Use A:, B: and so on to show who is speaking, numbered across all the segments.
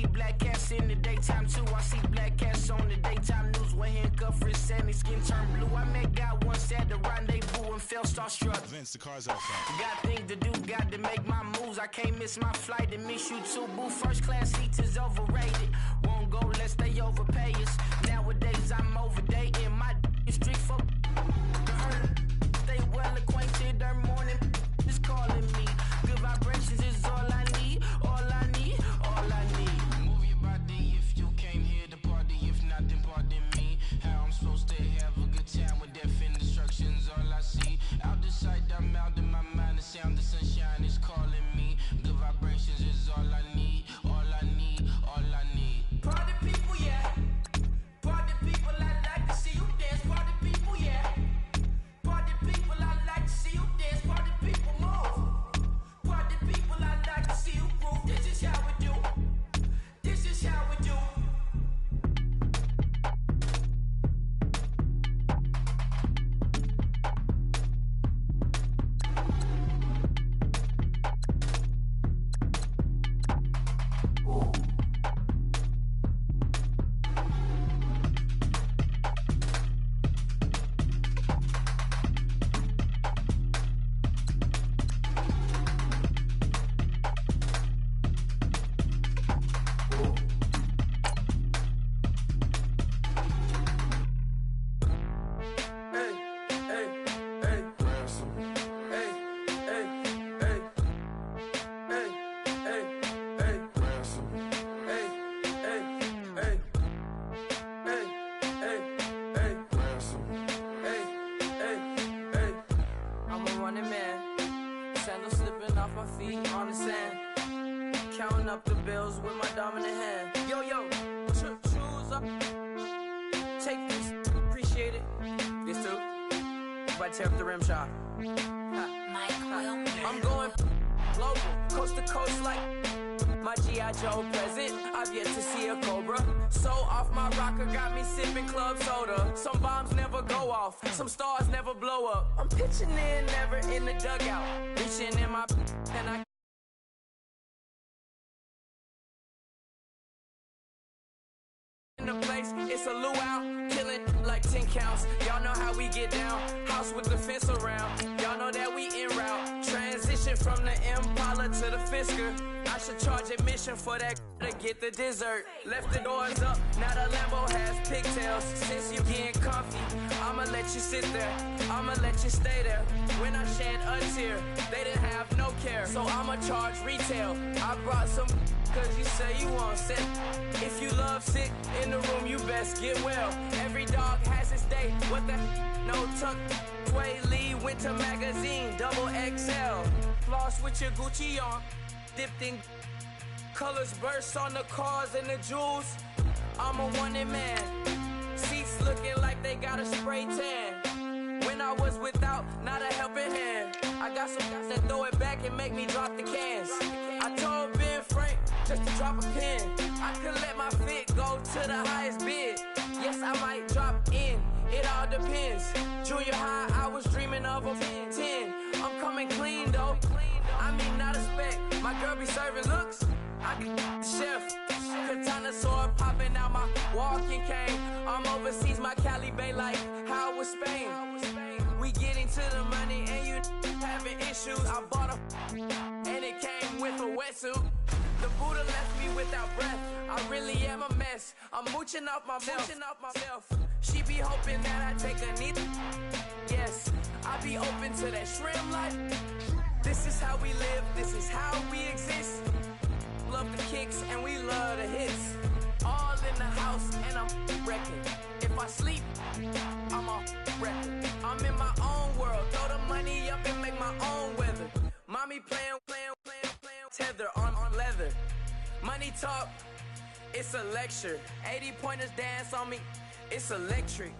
A: see black cats in the daytime too. I see black cats on the daytime news when handcuffed, wrist and his skin turned blue. I met God once at the rendezvous and felt starstruck.
B: Vince, the car's outside.
A: Got things to do, got to make my moves. I can't miss my flight to miss you too, boo. First class seats is overrated. Won't go less they overpay us. Nowadays I'm overdating my street for stay well acquainted. Their morning is calling me. Good vibrations is all I need. All I need. All I need. Move your body if you came here to party. If not, then pardon me. How I'm supposed to have a good time with death and destruction's all I see. Out the sight, I'm out in my mind. The sound of sunshine is calling me. Good vibrations is all I need. All I need. All I need. Party people, yeah. Party people, I like to see you dance. Party people, yeah. Party people, I like to see you dance. Party people, move. Party people, I like to see you groove. This is how we do. This is how we do. Counting up the bills with my dominant hand. Yo, yo, choose up. Take this, appreciate it. This too. If I tear up the rim shot. I'm going global, coast to coast like my G.I. Joe present. I've yet to see a Cobra. So off my rocker got me sipping club soda. Some bombs never go off, some stars never blow up. I'm pitching in, never in the dugout. Reaching in my and I in the place, it's a luau, killing like 10 counts. Y'all know how we get down, house with the fence around. Y'all know that we en route, transition from the Impala to the Fisker. I should charge admission for that to get the dessert. Left the doors up, now the Lambo has pigtails. Since you getting comfy, I'ma let you sit there, I'ma let you stay there. When I shed a tear, they didn't have no care, so I'ma charge retail. I brought some cause you say you want sick. If you love sick in the room, you best get well. Every dog has its day, what the no tuck. Sway Lee Winter Magazine, double XL. Floss with your Gucci on, dipped in colors burst on the cars and the jewels. I'm a wanted man, seats looking like they got a spray tan. When I was without, not a helping hand. I got some guys that throw it back and make me drop the cans. I told Ben Frank just to drop a pin. I could let my fit go to the highest bid. Yes, I might drop in, it all depends. Junior high, I was dreaming of a 10. I'm coming clean though, I mean not a spec. My girl be serving looks, I be the chef. Katana sword popping out my walking cane. I'm overseas, my Cali Bay like how was Spain. We getting to the money and you having issues. I bought a and it came with a wetsuit. The Buddha left me without breath. I really am a mess. I'm mooching off myself. She be hoping that I take a knee. Yes, I be open to that shrimp life. This is how we live. This is how we exist. Love the kicks and we love the hits. All in the house and I'm wrecking. If I sleep, I'm a wrecking. I'm in my own world. Throw the money up and make my own weather. Mommy playing, tether on leather. Money talk, it's a lecture. 80 pointers dance on me, it's electric.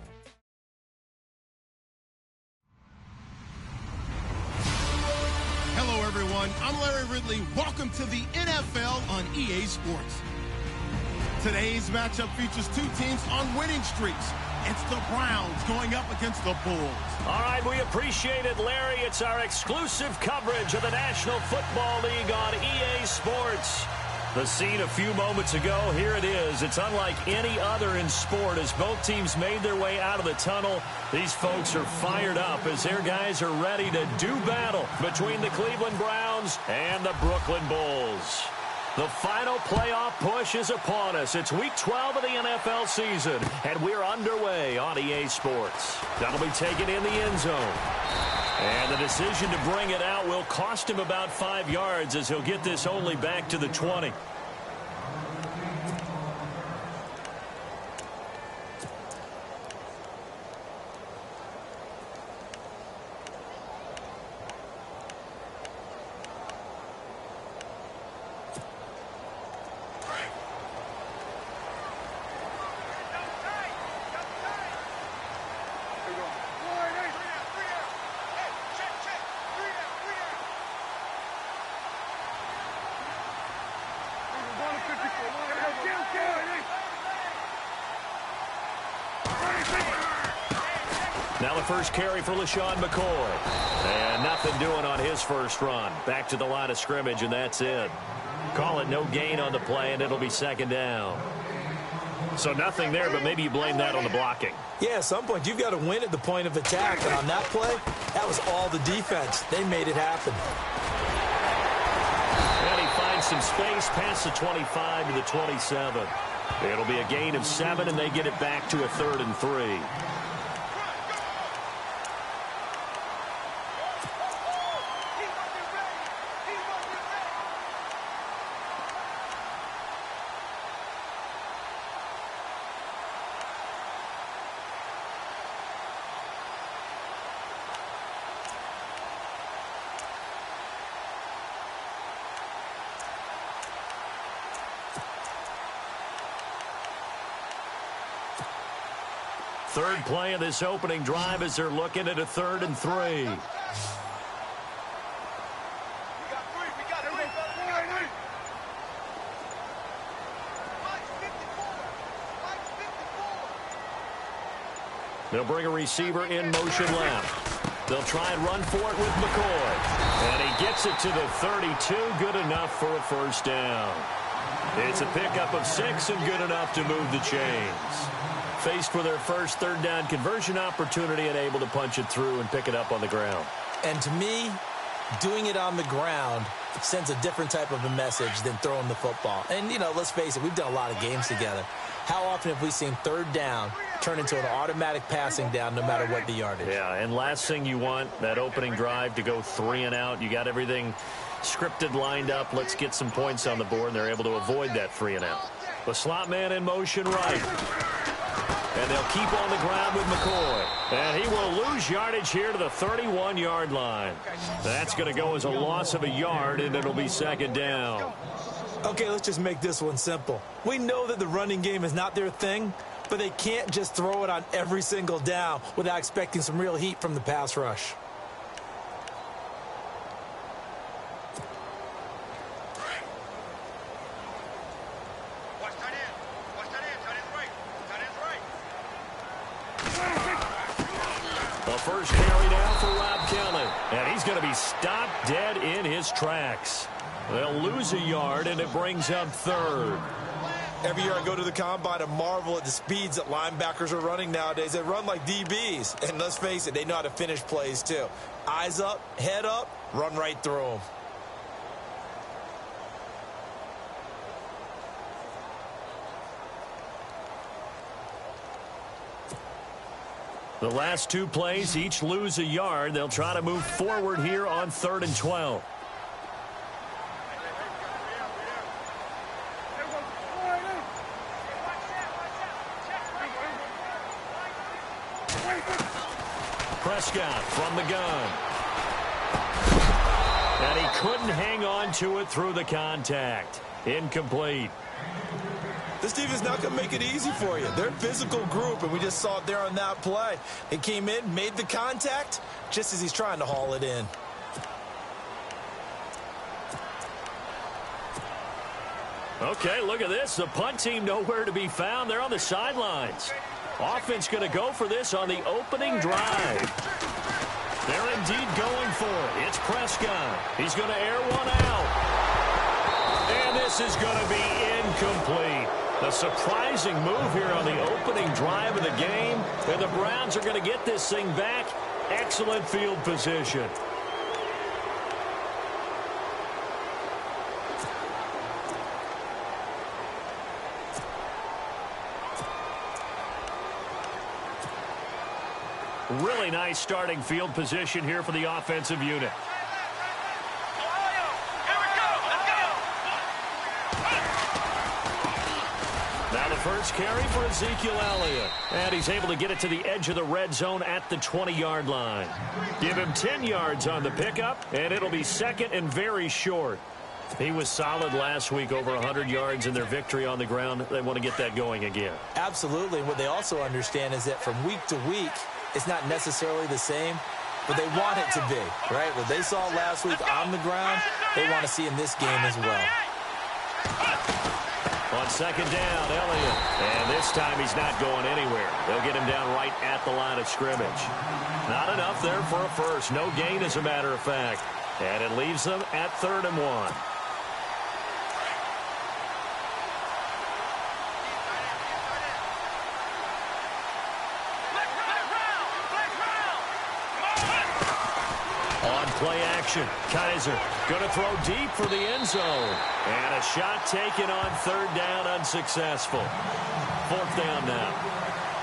B: Hello, everyone. I'm Larry Ridley. Welcome to the NFL on EA Sports. Today's matchup features two teams on winning streaks. It's the Browns going up against the Bulls.
C: All right, we appreciate it, Larry. It's our exclusive coverage of the National Football League on EA Sports. The scene a few moments ago, here it is. It's unlike any other in sport. As both teams made their way out of the tunnel, these folks are fired up as their guys are ready to do battle between the Cleveland Browns and the Brooklyn Bulls. The final playoff push is upon us. It's Week 12 of the NFL season, and we're underway on EA Sports. That'll be taken in the end zone. And the decision to bring it out will cost him about 5 yards as he'll get this only back to the 20. Now the first carry for LaShawn McCoy. And nothing doing on his first run. Back to the line of scrimmage, and that's it. Call it no gain on the play, and it'll be second down. So nothing there, but maybe you blame that on the blocking.
D: Yeah, at some point, you've got to win at the point of attack. And on that play, that was all the defense. They made it happen.
C: And he finds some space past the 25 to the 27. It'll be a gain of 7, and they get it back to a 3rd and 3. Third play of this opening drive as they're looking at a 3rd and 3. They'll bring a receiver in motion left. They'll try and run for it with McCoy. And he gets it to the 32. Good enough for a first down. It's a pickup of 6 and good enough to move the chains. Faced with their first 3rd down conversion opportunity and able to punch it through and pick it up on the ground.
D: And to me, doing it on the ground sends a different type of a message than throwing the football. And, you know, let's face it, we've done a lot of games together. How often have we seen 3rd down turn into an automatic passing down no matter what the yardage? Yeah,
C: and last thing you want, that opening drive to go 3 and out. You got everything scripted, lined up. Let's get some points on the board, and they're able to avoid that 3 and out. The slot man in motion right. And they'll keep on the ground with McCoy. And he will lose yardage here to the 31-yard line. That's going to go as a loss of a yard, and it'll be second down.
D: Okay, let's just make this one simple. We know that the running game is not their thing, but they can't just throw it on every single down without expecting some real heat from the pass rush.
C: First carry down for Rob Kelly. And he's going to be stopped dead in his tracks. They'll lose a yard, and it brings up 3rd.
D: Every year I go to the combine and marvel at the speeds that linebackers are running nowadays. They run like DBs. And let's face it, they know how to finish plays too. Eyes up, head up, run right through them.
C: The last 2 plays each lose a yard. They'll try to move forward here on 3rd and 12. Prescott from the gun. And he couldn't hang on to it through the contact. Incomplete.
D: This defense not going to make it easy for you. They're a physical group, and we just saw it there on that play. They came in, made the contact, just as he's trying to haul it in.
C: Okay, look at this. The punt team nowhere to be found. They're on the sidelines. Offense going to go for this on the opening drive. They're indeed going for it. It's Prescott. He's going to air one out. And this this is going to be incomplete. A surprising move here on the opening drive of the game, and the Browns are going to get this thing back. Excellent field position. Really nice starting field position here for the offensive unit. Now the first carry for Ezekiel Elliott. And he's able to get it to the edge of the red zone at the 20-yard line. Give him 10 yards on the pickup, and it'll be second and very short. He was solid last week, over 100 yards in their victory on the ground. They want to get that going again.
D: Absolutely. And what they also understand is that from week to week, it's not necessarily the same, but they want it to be, right? What they saw last week on the ground, they want to see in this game as well.
C: On second down, Elliott. And this time he's not going anywhere. They'll get him down right at the line of scrimmage. Not enough there for a first. No gain, as a matter of fact. And it leaves them at 3rd and 1. Play action. Kaiser going to throw deep for the end zone. And a shot taken on 3rd down, unsuccessful. 4th down now.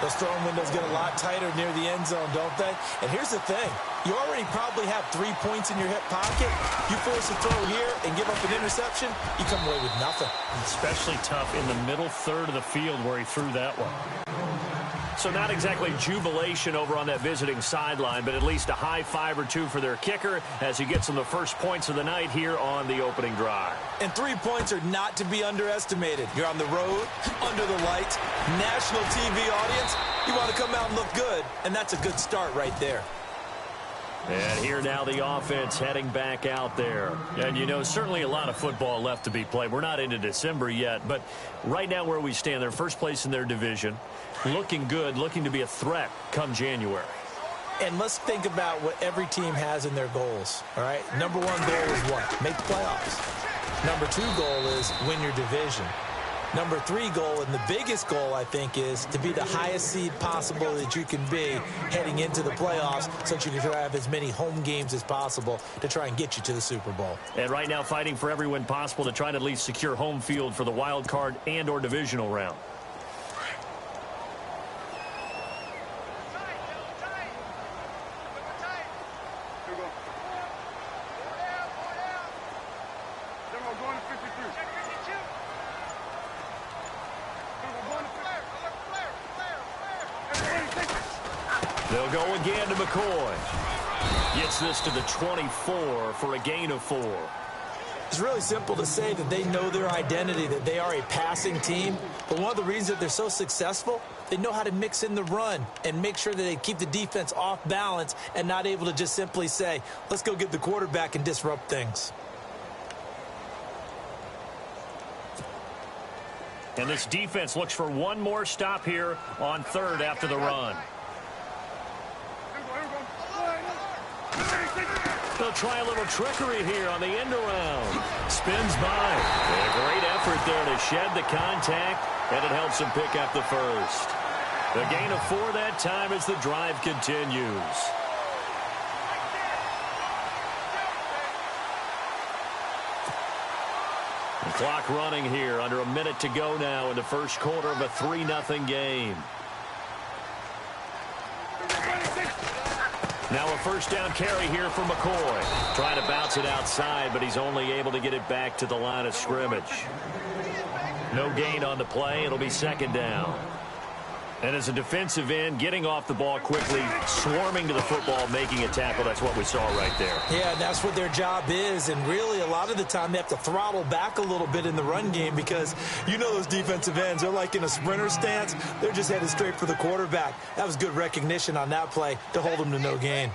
D: Those throwing windows get a lot tighter near the end zone, don't they? And here's the thing. You already probably have 3 points in your hip pocket. You force a throw here and give up an interception, you come away with nothing.
C: Especially tough in the middle third of the field where he threw that one. So not exactly jubilation over on that visiting sideline, but at least a high 5 or 2 for their kicker as he gets them the first points of the night here on the opening drive.
D: And 3 points are not to be underestimated. You're on the road, under the lights, national TV audience. You want to come out and look good, and that's a good start right there.
C: And here now the offense heading back out there. And, you know, certainly a lot of football left to be played. We're not into December yet, but right now where we stand, they're first place in their division. Looking good, looking to be a threat come January.
D: And let's think about what every team has in their goals, all right? Number 1 goal is what? Make the playoffs. Number 2 goal is win your division. Number 3 goal, and the biggest goal, I think, is to be the highest seed possible that you can be heading into the playoffs so that you can have as many home games as possible to try and get you to the Super Bowl.
C: And right now fighting for every win possible to try and at least secure home field for the wild card and or divisional round. They'll go again to McCoy. Gets this to the 24 for a gain of 4.
D: It's really simple to say that they know their identity, that they are a passing team. But one of the reasons that they're so successful, they know how to mix in the run and make sure that they keep the defense off balance and not able to just simply say, let's go get the quarterback and disrupt things.
C: And this defense looks for one more stop here on 3rd after the run. They'll try a little trickery here on the end around. Spins by. A great effort there to shed the contact, and it helps him pick up the first. The gain of 4 that time as the drive continues. The clock running here, under a minute to go now in the first quarter of a 3-0 game. Now a first down carry here for McCoy. Trying to bounce it outside, but he's only able to get it back to the line of scrimmage. No gain on the play. It'll be 2nd down. And as a defensive end, getting off the ball quickly, swarming to the football, making a tackle. That's what we saw right there.
D: Yeah, that's what their job is. And really, a lot of the time, they have to throttle back a little bit in the run game because you know those defensive ends, they're like in a sprinter stance. They're just headed straight for the quarterback. That was good recognition on that play to hold them to no gain.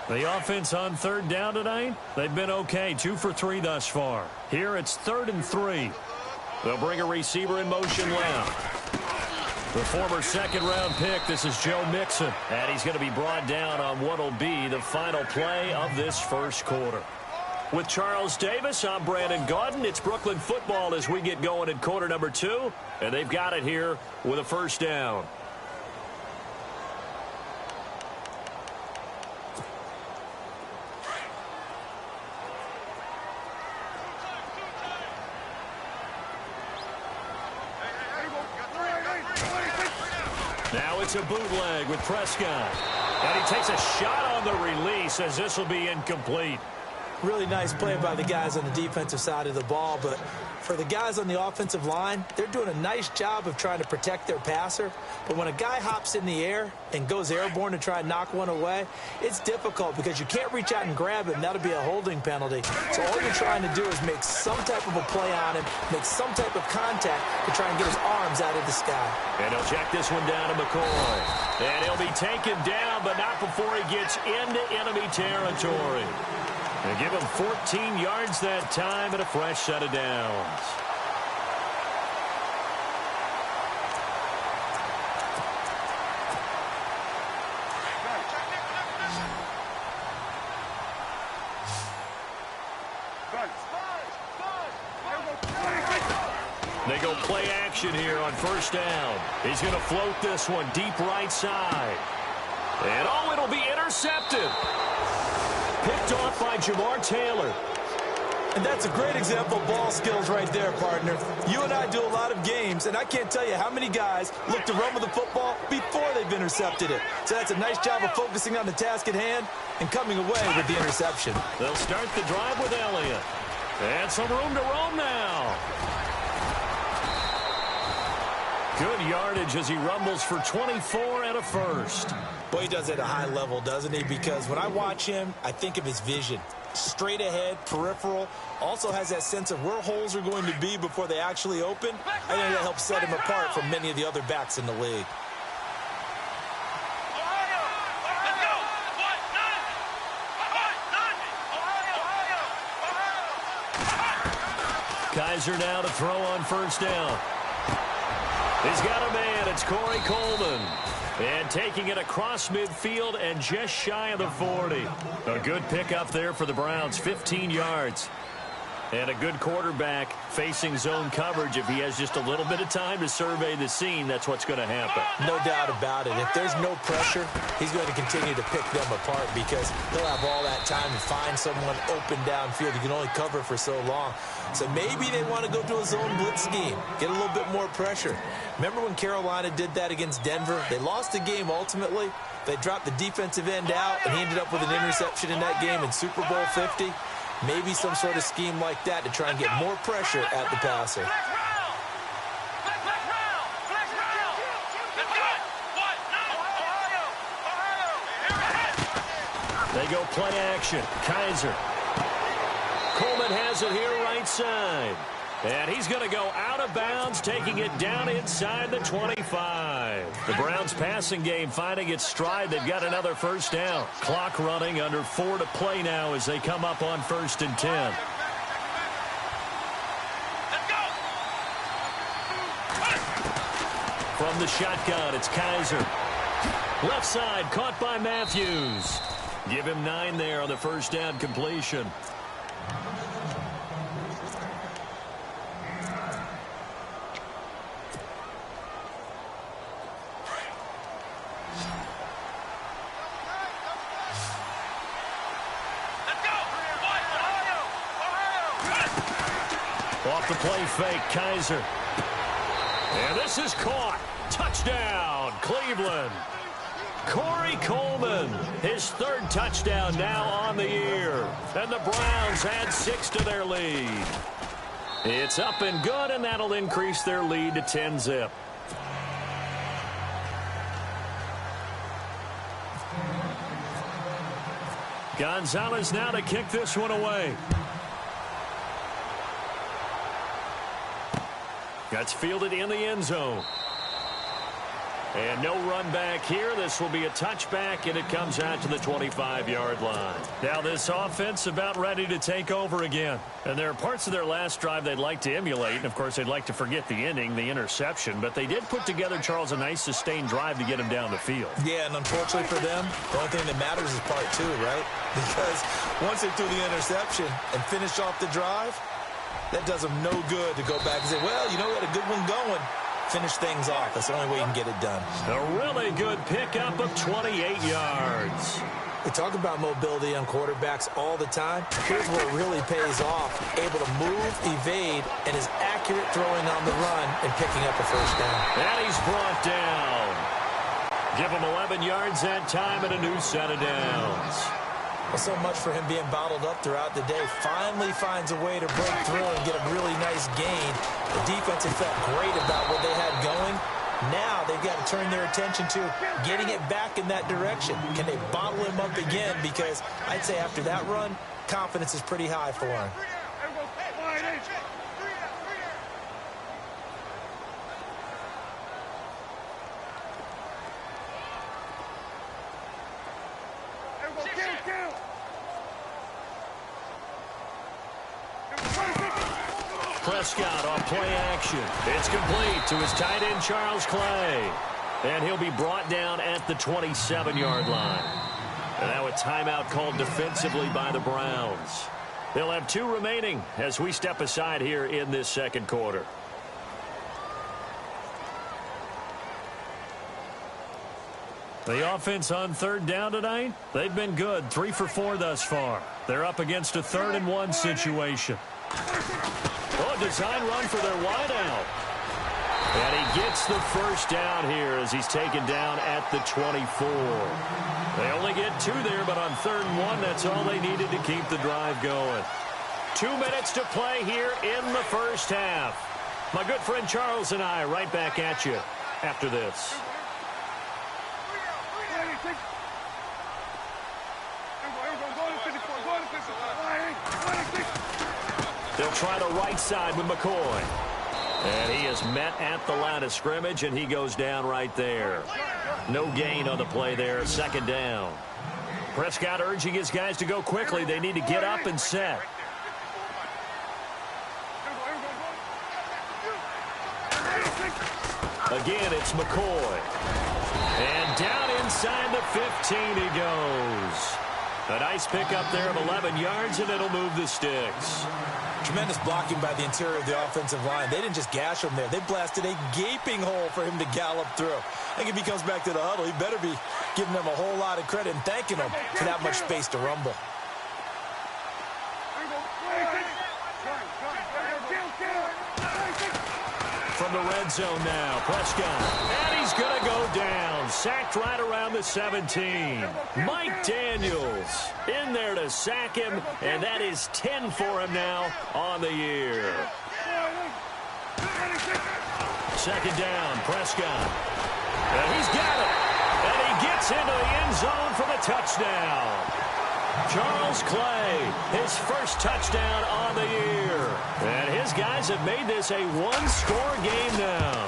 C: The offense on 3rd down tonight, they've been okay. 2 for 3 thus far. Here it's 3rd and 3. They'll bring a receiver in motion left. The former second-round pick, this is Joe Mixon. And he's going to be brought down on what will be the final play of this first quarter. With Charles Davis, I'm Brandon Gaudin. It's Brooklyn football as we get going in quarter number 2. And they've got it here with a first down. Now it's a bootleg with Prescott. And he takes a shot on the release as this will be incomplete.
D: Really nice play by the guys on the defensive side of the ball, but for the guys on the offensive line, they're doing a nice job of trying to protect their passer. But when a guy hops in the air and goes airborne to try and knock one away, it's difficult because you can't reach out and grab him. That'll be a holding penalty. So all you're trying to do is make some type of a play on him, make some type of contact to try and get his arms out of the sky.
C: And he'll check this one down to McCoy. And he'll be taken down, but not before he gets into enemy territory. They give him 14 yards that time and a fresh set of downs. They go play action here on first down. He's going to float this one deep right side. And oh, it'll be intercepted. Picked off by Jamar Taylor.
D: And that's a great example of ball skills right there, partner. You and I do a lot of games, and I can't tell you how many guys look to run with the football before they've intercepted it. So that's a nice job of focusing on the task at hand and coming away with the interception.
C: They'll start the drive with Elliott. And some room to roam now. Good yardage as he rumbles for 24 and a first.
D: Boy, he does it at a high level, doesn't he? Because when I watch him, I think of his vision. Straight ahead, peripheral. Also has that sense of where holes are going to be before they actually open. I think that helps set him apart from many of the other backs in the league.
C: Kaiser now to throw on first down. He's got a man. It's Corey Coleman. And taking it across midfield and just shy of the 40. A good pickup there for the Browns, 15 yards. And a good quarterback facing zone coverage. If he has just a little bit of time to survey the scene, that's what's going to happen.
D: No doubt about it. If there's no pressure, he's going to continue to pick them apart because he'll have all that time to find someone open downfield. He can only cover for so long. So maybe they want to go to a zone blitz scheme, get a little bit more pressure. Remember when Carolina did that against Denver? They lost the game ultimately. They dropped the defensive end out, and he ended up with an interception in that game in Super Bowl 50. Maybe some sort of scheme like that to try and get more pressure at the passer.
C: They go play action. Kaiser. Coleman has it here right side. And he's going to go out of bounds, taking it down inside the 25. The Browns passing game finding its stride. They've got another first down. Clock running, under 4 to play now as they come up on 1st and 10. From the shotgun, it's Kaiser. Left side, caught by Matthews. Give him 9 there on the first down completion. Off the play fake, Kaiser. And this is caught. Touchdown, Cleveland. Corey Coleman, his 3rd touchdown now on the year. And the Browns add 6 to their lead. It's up and good, and that'll increase their lead to 10-zip. Gonzalez now to kick this one away. That's fielded in the end zone. And no run back here. This will be a touchback, and it comes out to the 25-yard line. Now this offense about ready to take over again. And there are parts of their last drive they'd like to emulate. And, of course, they'd like to forget the ending, the interception. But they did put together, Charles, a nice sustained drive to get him down the field.
D: Yeah, and unfortunately for them, the only thing that matters is part two, right? Because once they threw the interception and finished off the drive, that does them no good to go back and say, well, you know, we had a good one going. Finish things off. That's the only way you can get it done.
C: A really good pickup of 28 yards.
D: We talk about mobility on quarterbacks all the time. Here's where it really pays off. Able to move, evade, and is accurate throwing on the run and picking up a first down.
C: And he's brought down. Give him 11 yards that time and a new set of downs.
D: Well, so much for him being bottled up throughout the day. Finally finds a way to break through and get a really nice gain. The defense had felt great about what they had going. Now they've got to turn their attention to getting it back in that direction. Can they bottle him up again? Because I'd say after that run, confidence is pretty high for him.
C: Prescott on play action. It's complete to his tight end, Charles Clay. And he'll be brought down at the 27-yard line. And now a timeout called defensively by the Browns. They'll have 2 remaining as we step aside here in this second quarter. The offense on third down tonight, they've been good. 3 for 4 thus far. They're up against a 3rd and 1 situation. Oh, design run for their wideout. And he gets the first down here as he's taken down at the 24. They only get 2 there, but on 3rd and 1, that's all they needed to keep the drive going. 2 minutes to play here in the first half. My good friend Charles and I right back at you after this. They'll try the right side with McCoy. And he is met at the line of scrimmage, and he goes down right there. No gain on the play there, 2nd down. Prescott urging his guys to go quickly. They need to get up and set. Again, it's McCoy. And down inside the 15 he goes. A nice pickup there of 11 yards, and it'll move the sticks.
D: Tremendous blocking by the interior of the offensive line. They didn't just gash him there. They blasted a gaping hole for him to gallop through. I think if he comes back to the huddle, he better be giving them a whole lot of credit and thanking them for that much space to rumble.
C: From the red zone now, Prescott. And he's going to go down. Sacked right around the 17. Mike Daniels in there to sack him, and that is 10 for him now on the year. 2nd down, Prescott. And he's got it. And he gets into the end zone for the touchdown. Charles Clay, his first touchdown on the year. And his guys have made this a 1-score game now.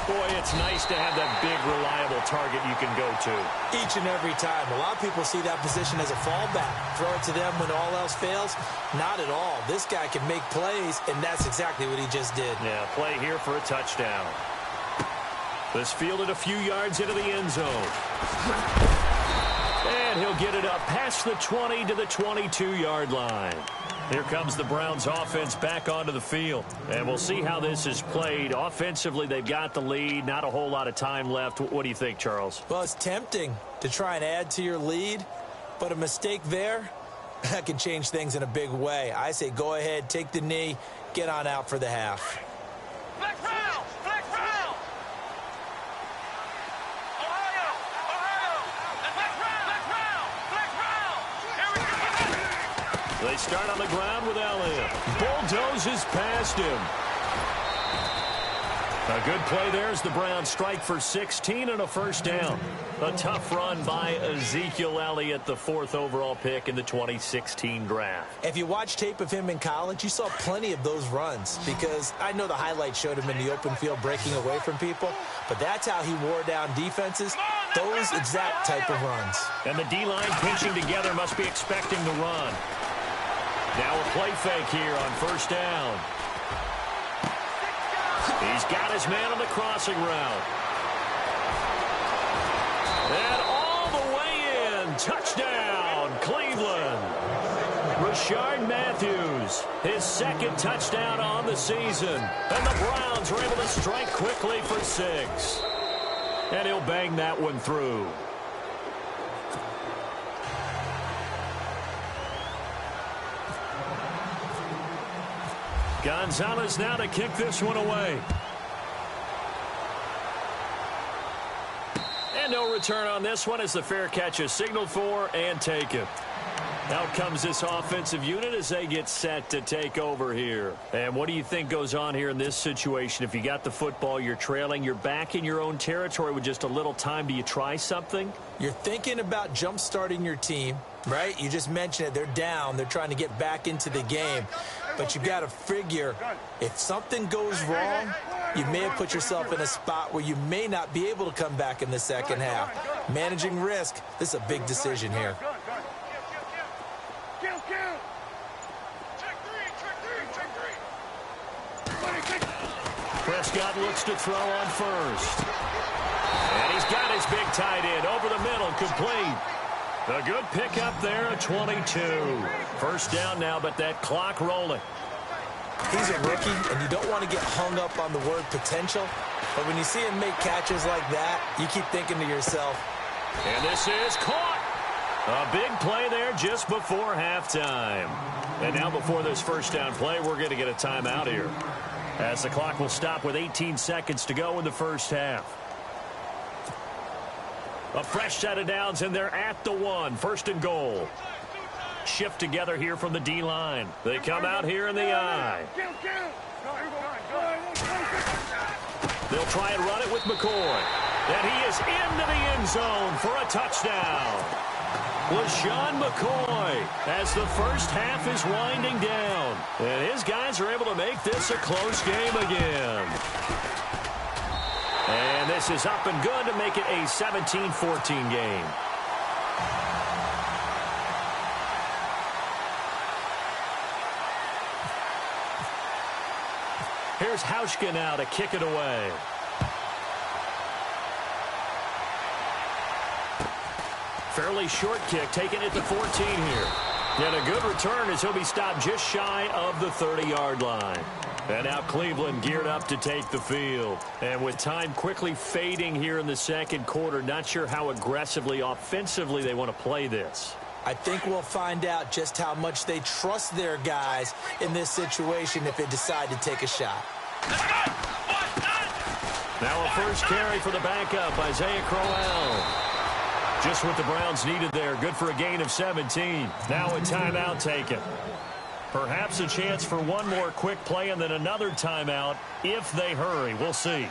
C: Boy, it's nice to have that big, reliable target you can go to.
D: Each and every time. A lot of people see that position as a fallback. Throw it to them when all else fails. Not at all. This guy can make plays, and that's exactly what he just did.
C: Yeah, play here for a touchdown. This fielded a few yards into the end zone. And he'll get it up past the 20 to the 22-yard line. Here comes the Browns offense back onto the field. And we'll see how this is played. Offensively, they've got the lead. Not a whole lot of time left. What do you think, Charles?
D: Well, it's tempting to try and add to your lead. But a mistake there, that can change things in a big way. I say go ahead, take the knee, get on out for the half.
A: Black Brown! Black Brown! Ohio! Ohio! Black Brown! Black Brown! Black Brown! Here we go!
C: They start on the ground with Elliott. Bulldozes past him. A good play there as the Browns strike for 16 and a first down. A tough run by Ezekiel Elliott, the 4th overall pick in the 2016 draft.
D: If you watch tape of him in college, you saw plenty of those runs, because I know the highlights showed him in the open field breaking away from people, but that's how he wore down defenses, those exact type of runs.
C: And the D-line pinching together must be expecting the run. Now a play fake here on first down. He's got his man on the crossing route. And all the way in. Touchdown, Cleveland. Rashard Matthews, his 2nd touchdown on the season. And the Browns are able to strike quickly for 6. And he'll bang that one through. Gonzalez now to kick this one away. And no return on this one as the fair catch is signaled for and taken. Out comes this offensive unit as they get set to take over here. And what do you think goes on here in this situation? If you got the football, you're trailing, you're back in your own territory with just a little time. Do you try something?
D: You're thinking about jump-starting your team, right? You just mentioned it. They're down. They're trying to get back into the game. But you got to figure, if something goes wrong, you may have put yourself in a spot where you may not be able to come back in the second half. Managing risk, this is a big decision here.
C: Prescott looks to throw on first. And he's got his big tight end over the middle, complete. A good pickup there, a 22. First down now, but that clock rolling.
D: He's a rookie, and you don't want to get hung up on the word potential. But when you see him make catches like that, you keep thinking to yourself.
C: And this is caught. A big play there just before halftime. And now before this first down play, we're going to get a timeout here, as the clock will stop with 18 seconds to go in the first half. A fresh set of downs, and they're at the 1. First and goal. Shift together here from the D-line. They come out here in the I. They'll try and run it with McCoy. And he is into the end zone for a touchdown. LaShawn McCoy, as the first half is winding down. And his guys are able to make this a close game again. And this is up and good to make it a 17-14 game. Here's Hauschka now to kick it away. Fairly short kick, taking it to 14 here. And a good return as he'll be stopped just shy of the 30-yard line. And now Cleveland geared up to take the field. And with time quickly fading here in the second quarter, not sure how aggressively, offensively they want to play this.
D: I think we'll find out just how much they trust their guys in this situation if they decide to take a shot.
C: Now a first carry for the backup, Isaiah Crowell. Just what the Browns needed there. Good for a gain of 17. Now a timeout taken. Perhaps a chance for one more quick play and then another timeout if they hurry. We'll see.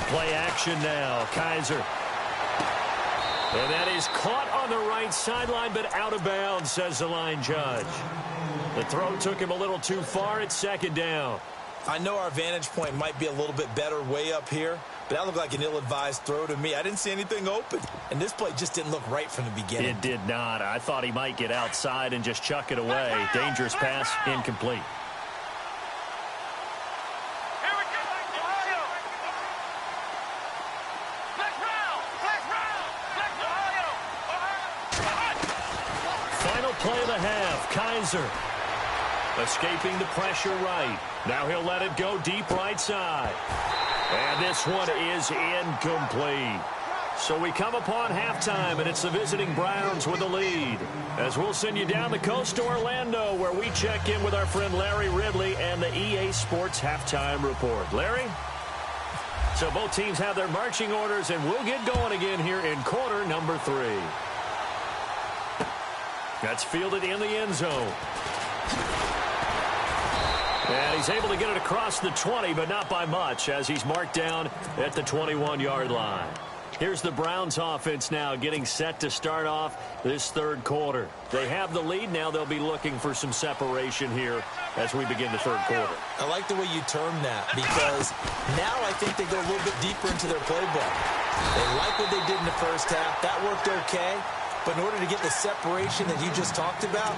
C: Play action now. Kaiser. And that is caught on the right sideline, but out of bounds, says the line judge. The throw took him a little too far. It's second down.
D: I know our vantage point might be a little bit better way up here, but that looked like an ill-advised throw to me. I didn't see anything open, and this play just didn't look right from the beginning.
C: It did not. I thought he might get outside and just chuck it away. Dangerous pass, incomplete. Final play of the half, Kaiser. Escaping the pressure right. Now he'll let it go deep right side. And this one is incomplete. So we come upon halftime, and it's the visiting Browns with the lead. As we'll send you down the coast to Orlando, where we check in with our friend Larry Ridley and the EA Sports Halftime Report. Larry? So both teams have their marching orders, and we'll get going again here in quarter number 3. That's fielded in the end zone. And he's able to get it across the 20, but not by much, as he's marked down at the 21-yard line. Here's the Browns offense now getting set to start off this third quarter. They have the lead. Now they'll be looking for some separation here as we begin the third quarter.
D: I like the way you term that, because now I think they go a little bit deeper into their playbook. They like what they did in the first half. That worked okay. But in order to get the separation that you just talked about,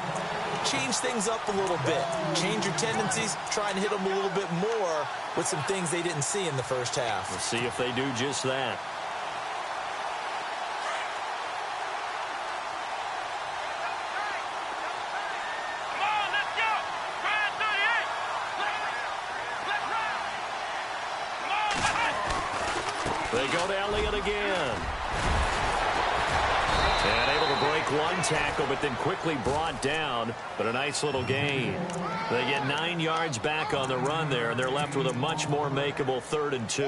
D: change things up a little bit. Change your tendencies. Try and hit them a little bit more with some things they didn't see in the first half.
C: Let's see if they do just that. They go to Elliott again. And able to break one tackle, but then quickly brought down. But a nice little gain. They get 9 yards back on the run there, and they're left with a much more makeable 3rd and 2.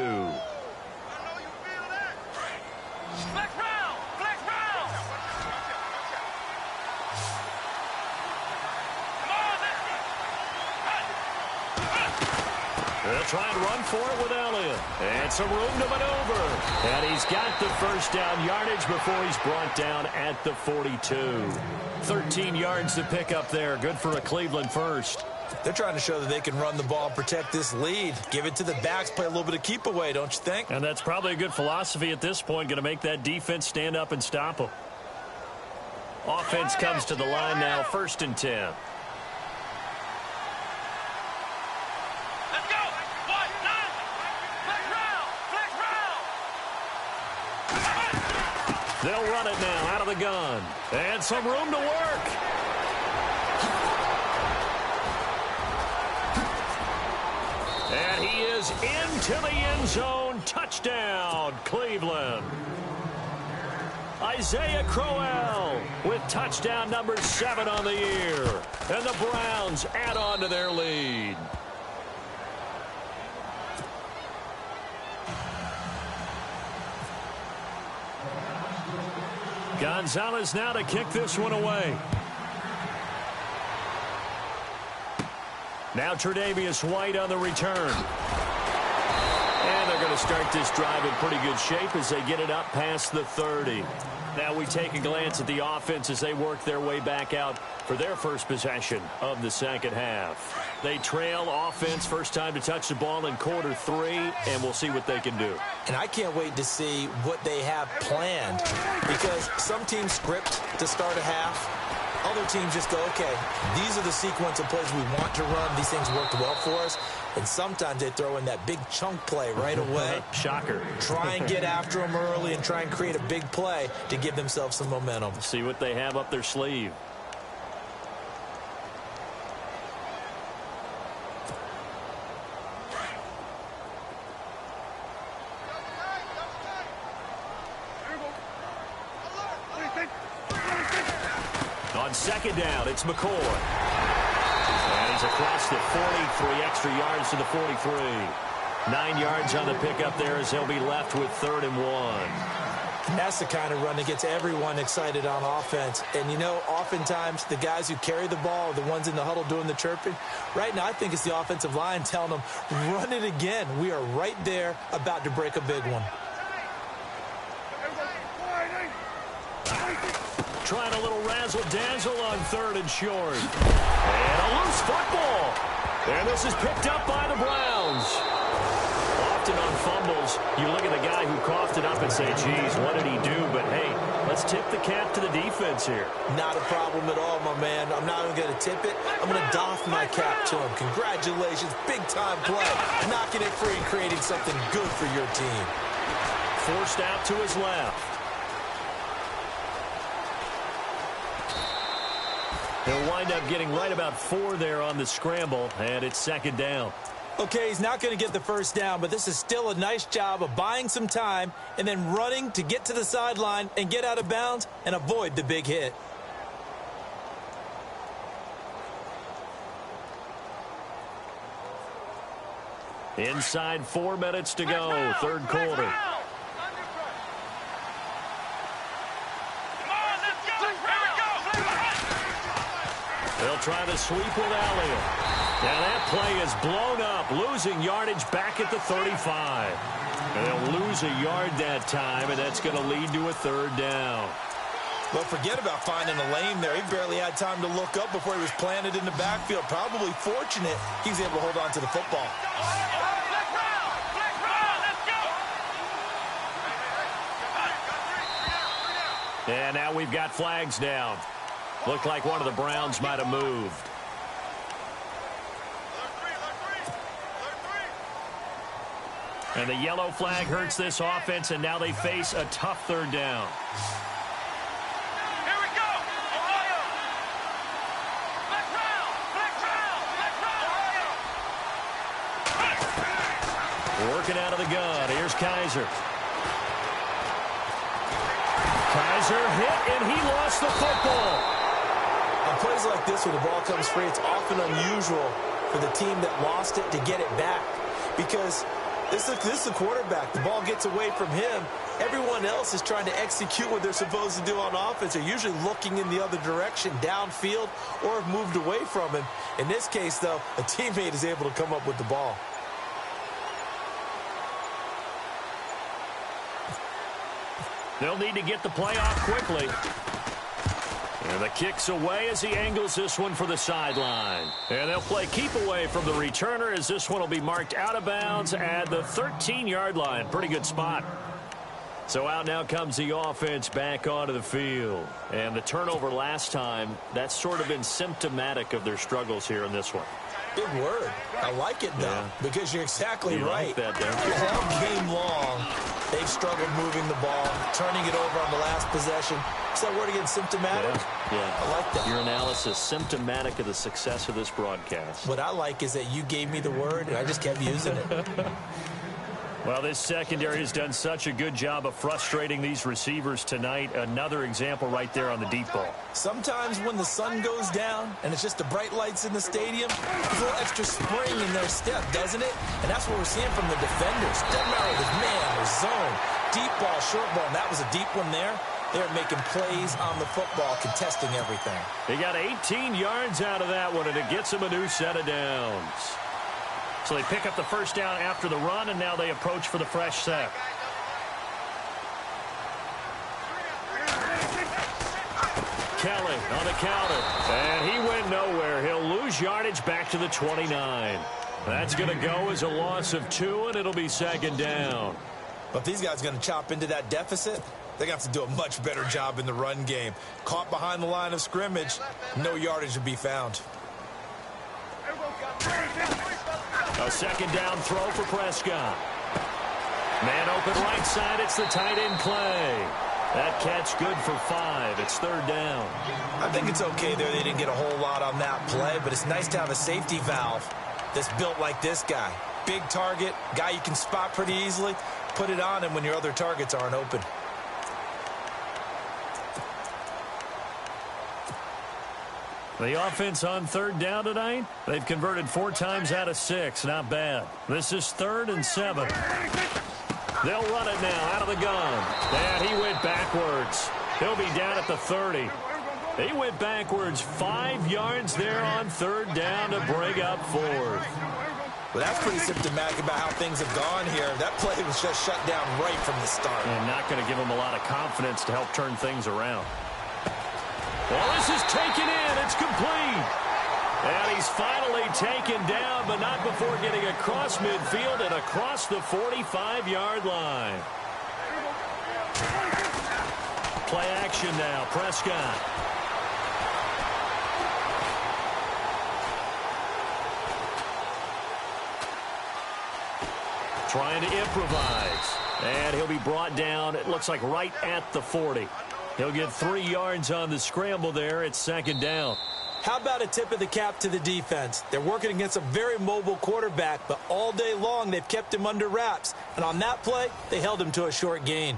C: They'll try and run for it with Elliott. And some room to maneuver. And he's got the first down yardage before he's brought down at the 42. 13 yards to pick up there. Good for a Cleveland first.
D: They're trying to show that they can run the ball and protect this lead. Give it to the backs, play a little bit of keep away, don't you think?
C: And that's probably a good philosophy at this point. Going to make that defense stand up and stop them. Offense comes to the line now, 1st and 10. They'll run it now out of the gun. And some room to work. And he is into the end zone. Touchdown, Cleveland. Isaiah Crowell with touchdown number 7 on the year. And the Browns add on to their lead. Gonzalez now to kick this one away. Now Tre'Davious White on the return. And they're going to start this drive in pretty good shape as they get it up past the 30. Now we take a glance at the offense as they work their way back out for their first possession of the second half. They trail offense, first time to touch the ball in quarter 3, and we'll see what they can do.
D: And I can't wait to see what they have planned, because some teams script to start a half. Other teams just go, okay, these are the sequence of plays we want to run. These things worked well for us. And sometimes they throw in that big chunk play right away.
C: Shocker.
D: Try and get after them early and try and create a big play to give themselves some momentum.
C: See what they have up their sleeve. On second down, it's McCoy. And he's across the 40, 3 extra yards to the 43. 9 yards on the pickup there as they'll be left with 3rd and 1.
D: And that's the kind of run that gets everyone excited on offense. And, you know, oftentimes the guys who carry the ball are the ones in the huddle doing the chirping. Right now, I think it's the offensive line telling them, run it again. We are right there about to break a big one.
C: Trying a little razzle-dazzle on 3rd and short. And a loose football. And this is picked up by the Browns. Often on fumbles, you look at the guy who coughed it up and say, geez, what did he do? But, hey, let's tip the cap to the defense here.
D: Not a problem at all, my man. I'm not even going to tip it. I'm going to doff my cap to him. Congratulations. Big-time play. Knocking it free, creating something good for your team.
C: Forced out to his left. He'll wind up getting right about 4 there on the scramble, and it's second down.
D: Okay, he's not going to get the first down, but this is still a nice job of buying some time and then running to get to the sideline and get out of bounds and avoid the big hit.
C: Inside 4 minutes to go, third quarter. They'll try the sweep with Elliott. And that play is blown up, losing yardage back at the 35. And they'll lose a yard that time, and that's going to lead to a third down.
D: Well, forget about finding a lane there. He barely had time to look up before he was planted in the backfield. Probably fortunate he was able to hold on to the football.
C: And now we've got flags down. Looked like one of the Browns might have moved. And the yellow flag hurts this offense, and now they face a tough third down.
A: Here we go. Ohio. Let's round.
C: Working out of the gun. Here's Kaiser. Kaiser hit, and he lost the football.
D: On plays like this where the ball comes free, it's often unusual for the team that lost it to get it back. Because this is the quarterback. The ball gets away from him. Everyone else is trying to execute what they're supposed to do on offense. They're usually looking in the other direction, downfield, or have moved away from him. In this case, though, a teammate is able to come up with the ball.
C: They'll need to get the play off quickly. And the kick's away as he angles this one for the sideline. And they'll play keep away from the returner as this one will be marked out of bounds at the 13-yard line. Pretty good spot. So out now comes the offense back onto the field. And the turnover last time, that's sort of been symptomatic of their struggles here in this one.
D: Big word. I like it, though, because you're exactly right.
C: Like that, don't you?
D: All game long, they've struggled moving the ball, turning it over on the last possession. Is that word again, symptomatic?
C: Yeah.
D: I like that.
C: Your analysis, symptomatic of the success of this broadcast.
D: What I like is that you gave me the word, and I just kept using it.
C: Well, this secondary has done such a good job of frustrating these receivers tonight. Another example right there on the deep ball.
D: Sometimes when the sun goes down and it's just the bright lights in the stadium, there's a little extra spring in their step, doesn't it? And that's what we're seeing from the defenders. Doesn't matter if it's man or zone, deep ball, short ball, and that was a deep one there. They're making plays on the football, contesting everything.
C: They got 18 yards out of that one, and it gets them a new set of downs. So they pick up the first down after the run, and now they approach for the fresh set. Kelly on the counter, and he went nowhere. He'll lose yardage back to the 29. That's going to go as a loss of 2, and it'll be second down.
D: But if these guys are going to chop into that deficit, they're going to have to do a much better job in the run game. Caught behind the line of scrimmage, no yardage to be found.
C: A second down throw for Prescott. Man open right side. It's the tight end Clay. That catch good for 5. It's third down.
D: I think it's okay there. They didn't get a whole lot on that play, but it's nice to have a safety valve that's built like this guy. Big target, guy you can spot pretty easily. Put it on him when your other targets aren't open.
C: The offense on third down tonight, they've converted 4 times out of 6. Not bad. This is 3rd and 7. They'll run it now out of the gun. And he went backwards. He'll be down at the 30. He went backwards 5 yards there on third down to bring up 4th.
D: Well, that's pretty symptomatic about how things have gone here. That play was just shut down right from the start.
C: And not going to give him a lot of confidence to help turn things around. Well, this is taken in. It's complete. And he's finally taken down, but not before getting across midfield and across the 45-yard line. Play action now. Prescott. Trying to improvise. And he'll be brought down, it looks like right at the 40. He'll get 3 yards on the scramble there. It's second down.
D: How about a tip of the cap to the defense? They're working against a very mobile quarterback, but all day long they've kept him under wraps. And on that play, they held him to a short gain.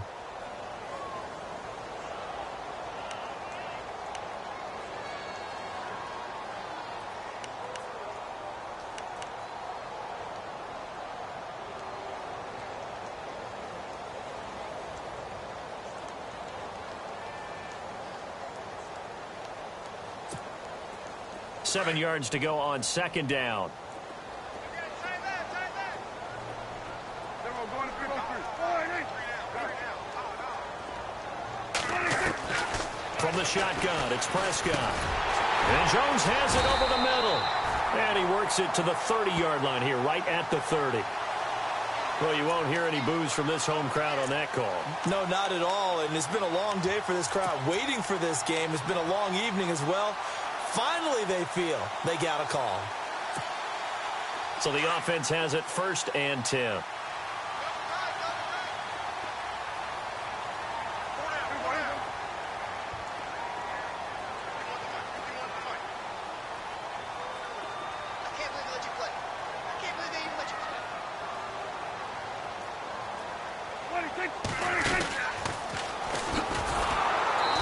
C: 7 yards to go on second down. From the shotgun, it's Prescott. And Jones has it over the middle. And he works it to the 30-yard line here, right at the 30. Well, you won't hear any boos from this home crowd on that call.
D: No, not at all. And it's been a long day for this crowd waiting for this game. It's been a long evening as well. Finally, they feel they got a call.
C: So the offense has it 1st and 10.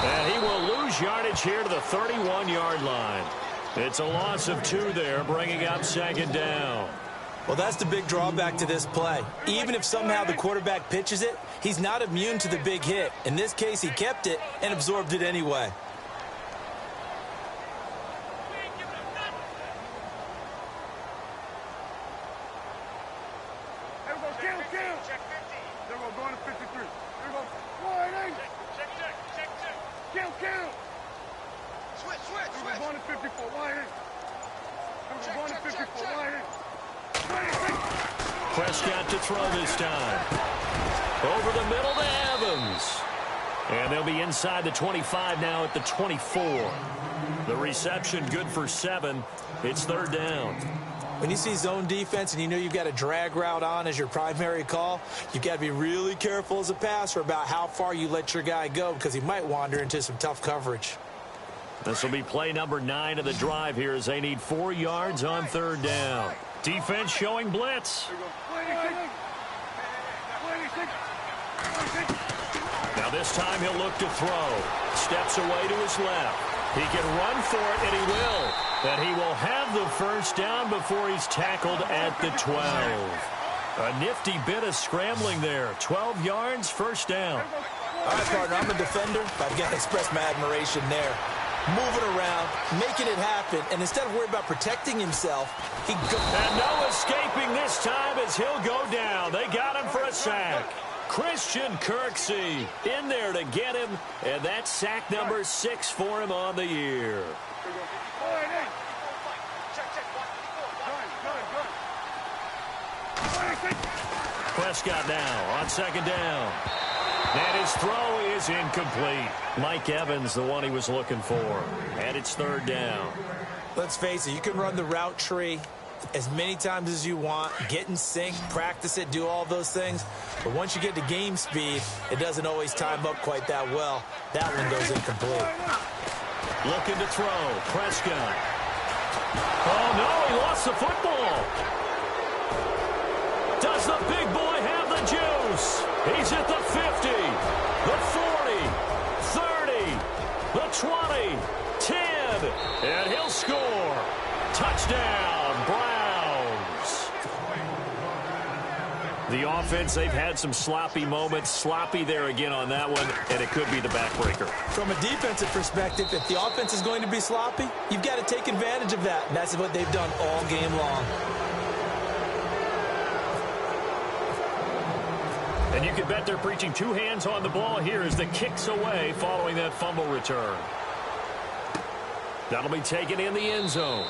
C: And he will lose yardage here to the 31-yard line. It's a loss of 2 there, bringing up second down.
D: Well, that's the big drawback to this play. Even if somehow the quarterback pitches it, he's not immune to the big hit. In this case, he kept it and absorbed it anyway.
C: Prescott to throw this time. Over the middle to Evans. And they'll be inside the 25 now at the 24. The reception good for 7. It's 3rd down.
D: When you see zone defense and you know you've got a drag route on as your primary call, you've got to be really careful as a passer about how far you let your guy go because he might wander into some tough coverage.
C: This will be play number 9 of the drive here as they need 4 yards on 3rd down. Defense showing blitz. Now this time he'll look to throw. Steps away to his left. He can run for it, and he will. And he will have the 1st down before he's tackled at the 12. A nifty bit of scrambling there. 12 yards, 1st down.
D: All right, partner, I'm a defender. I've got to express my admiration there. Moving around, making it happen, and instead of worrying about protecting himself, he goes.
C: And no escaping this time as he'll go down. They got him for a sack. Christian Kirksey in there to get him, and that's sack number 6 for him on the year. Prescott now on 2nd down. And his throw is incomplete. Mike Evans, the one he was looking for. And it's 3rd down.
D: Let's face it, you can run the route tree as many times as you want, get in sync, practice it, do all those things. But once you get to game speed, it doesn't always time up quite that well. That one goes incomplete.
C: Looking to throw. Prescott. Oh, no, he lost the football. Does the big boy have the juice? He's at the 50, the 40, 30, the 20, 10, and he'll score. Touchdown, Browns. The offense, they've had some sloppy moments. Sloppy there again on that one, and it could be the backbreaker.
D: From a defensive perspective, if the offense is going to be sloppy, you've got to take advantage of that, and that's what they've done all game long.
C: And you can bet they're preaching 2 hands on the ball here as the kick's away following that fumble return. That'll be taken in the end zone.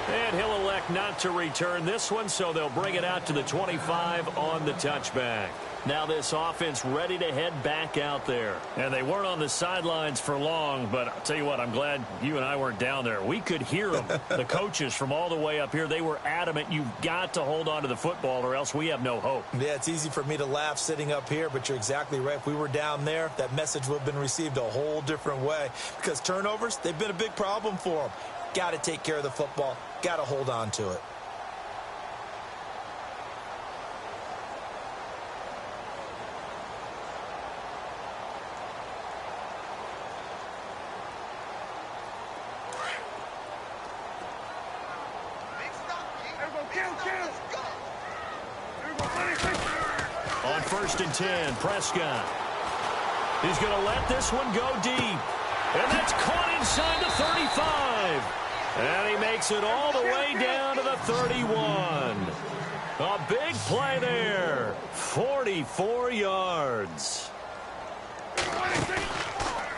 C: And he'll elect not to return this one, so they'll bring it out to the 25 on the touchback. Now this offense ready to head back out there. And they weren't on the sidelines for long, but I'll tell you what, I'm glad you and I weren't down there. We could hear them, the coaches from all the way up here. They were adamant, you've got to hold on to the football or else we have no hope.
D: Yeah, it's easy for me to laugh sitting up here, but you're exactly right. If we were down there, that message would have been received a whole different way. Because turnovers, they've been a big problem for them. Got to take care of the football. Got to hold on to it.
C: On 1st and 10, Prescott. He's going to let this one go deep. And that's caught inside the 35. And he makes it all the way down to the 31. A big play there. 44 yards.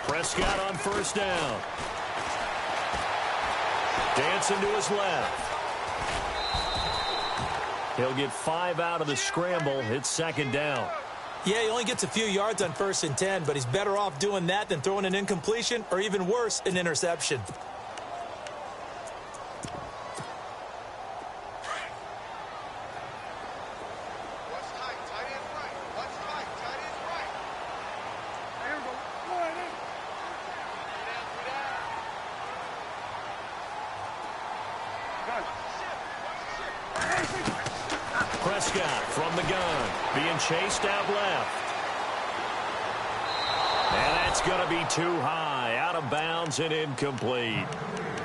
C: Prescott on first down. Dancing to his left. He'll get 5 out of the scramble. It's second down.
D: Yeah, he only gets a few yards on 1st and 10, but he's better off doing that than throwing an incompletion or even worse, an interception.
C: Prescott from the gun, being chased out left. And that's going to be too high, out of bounds and incomplete.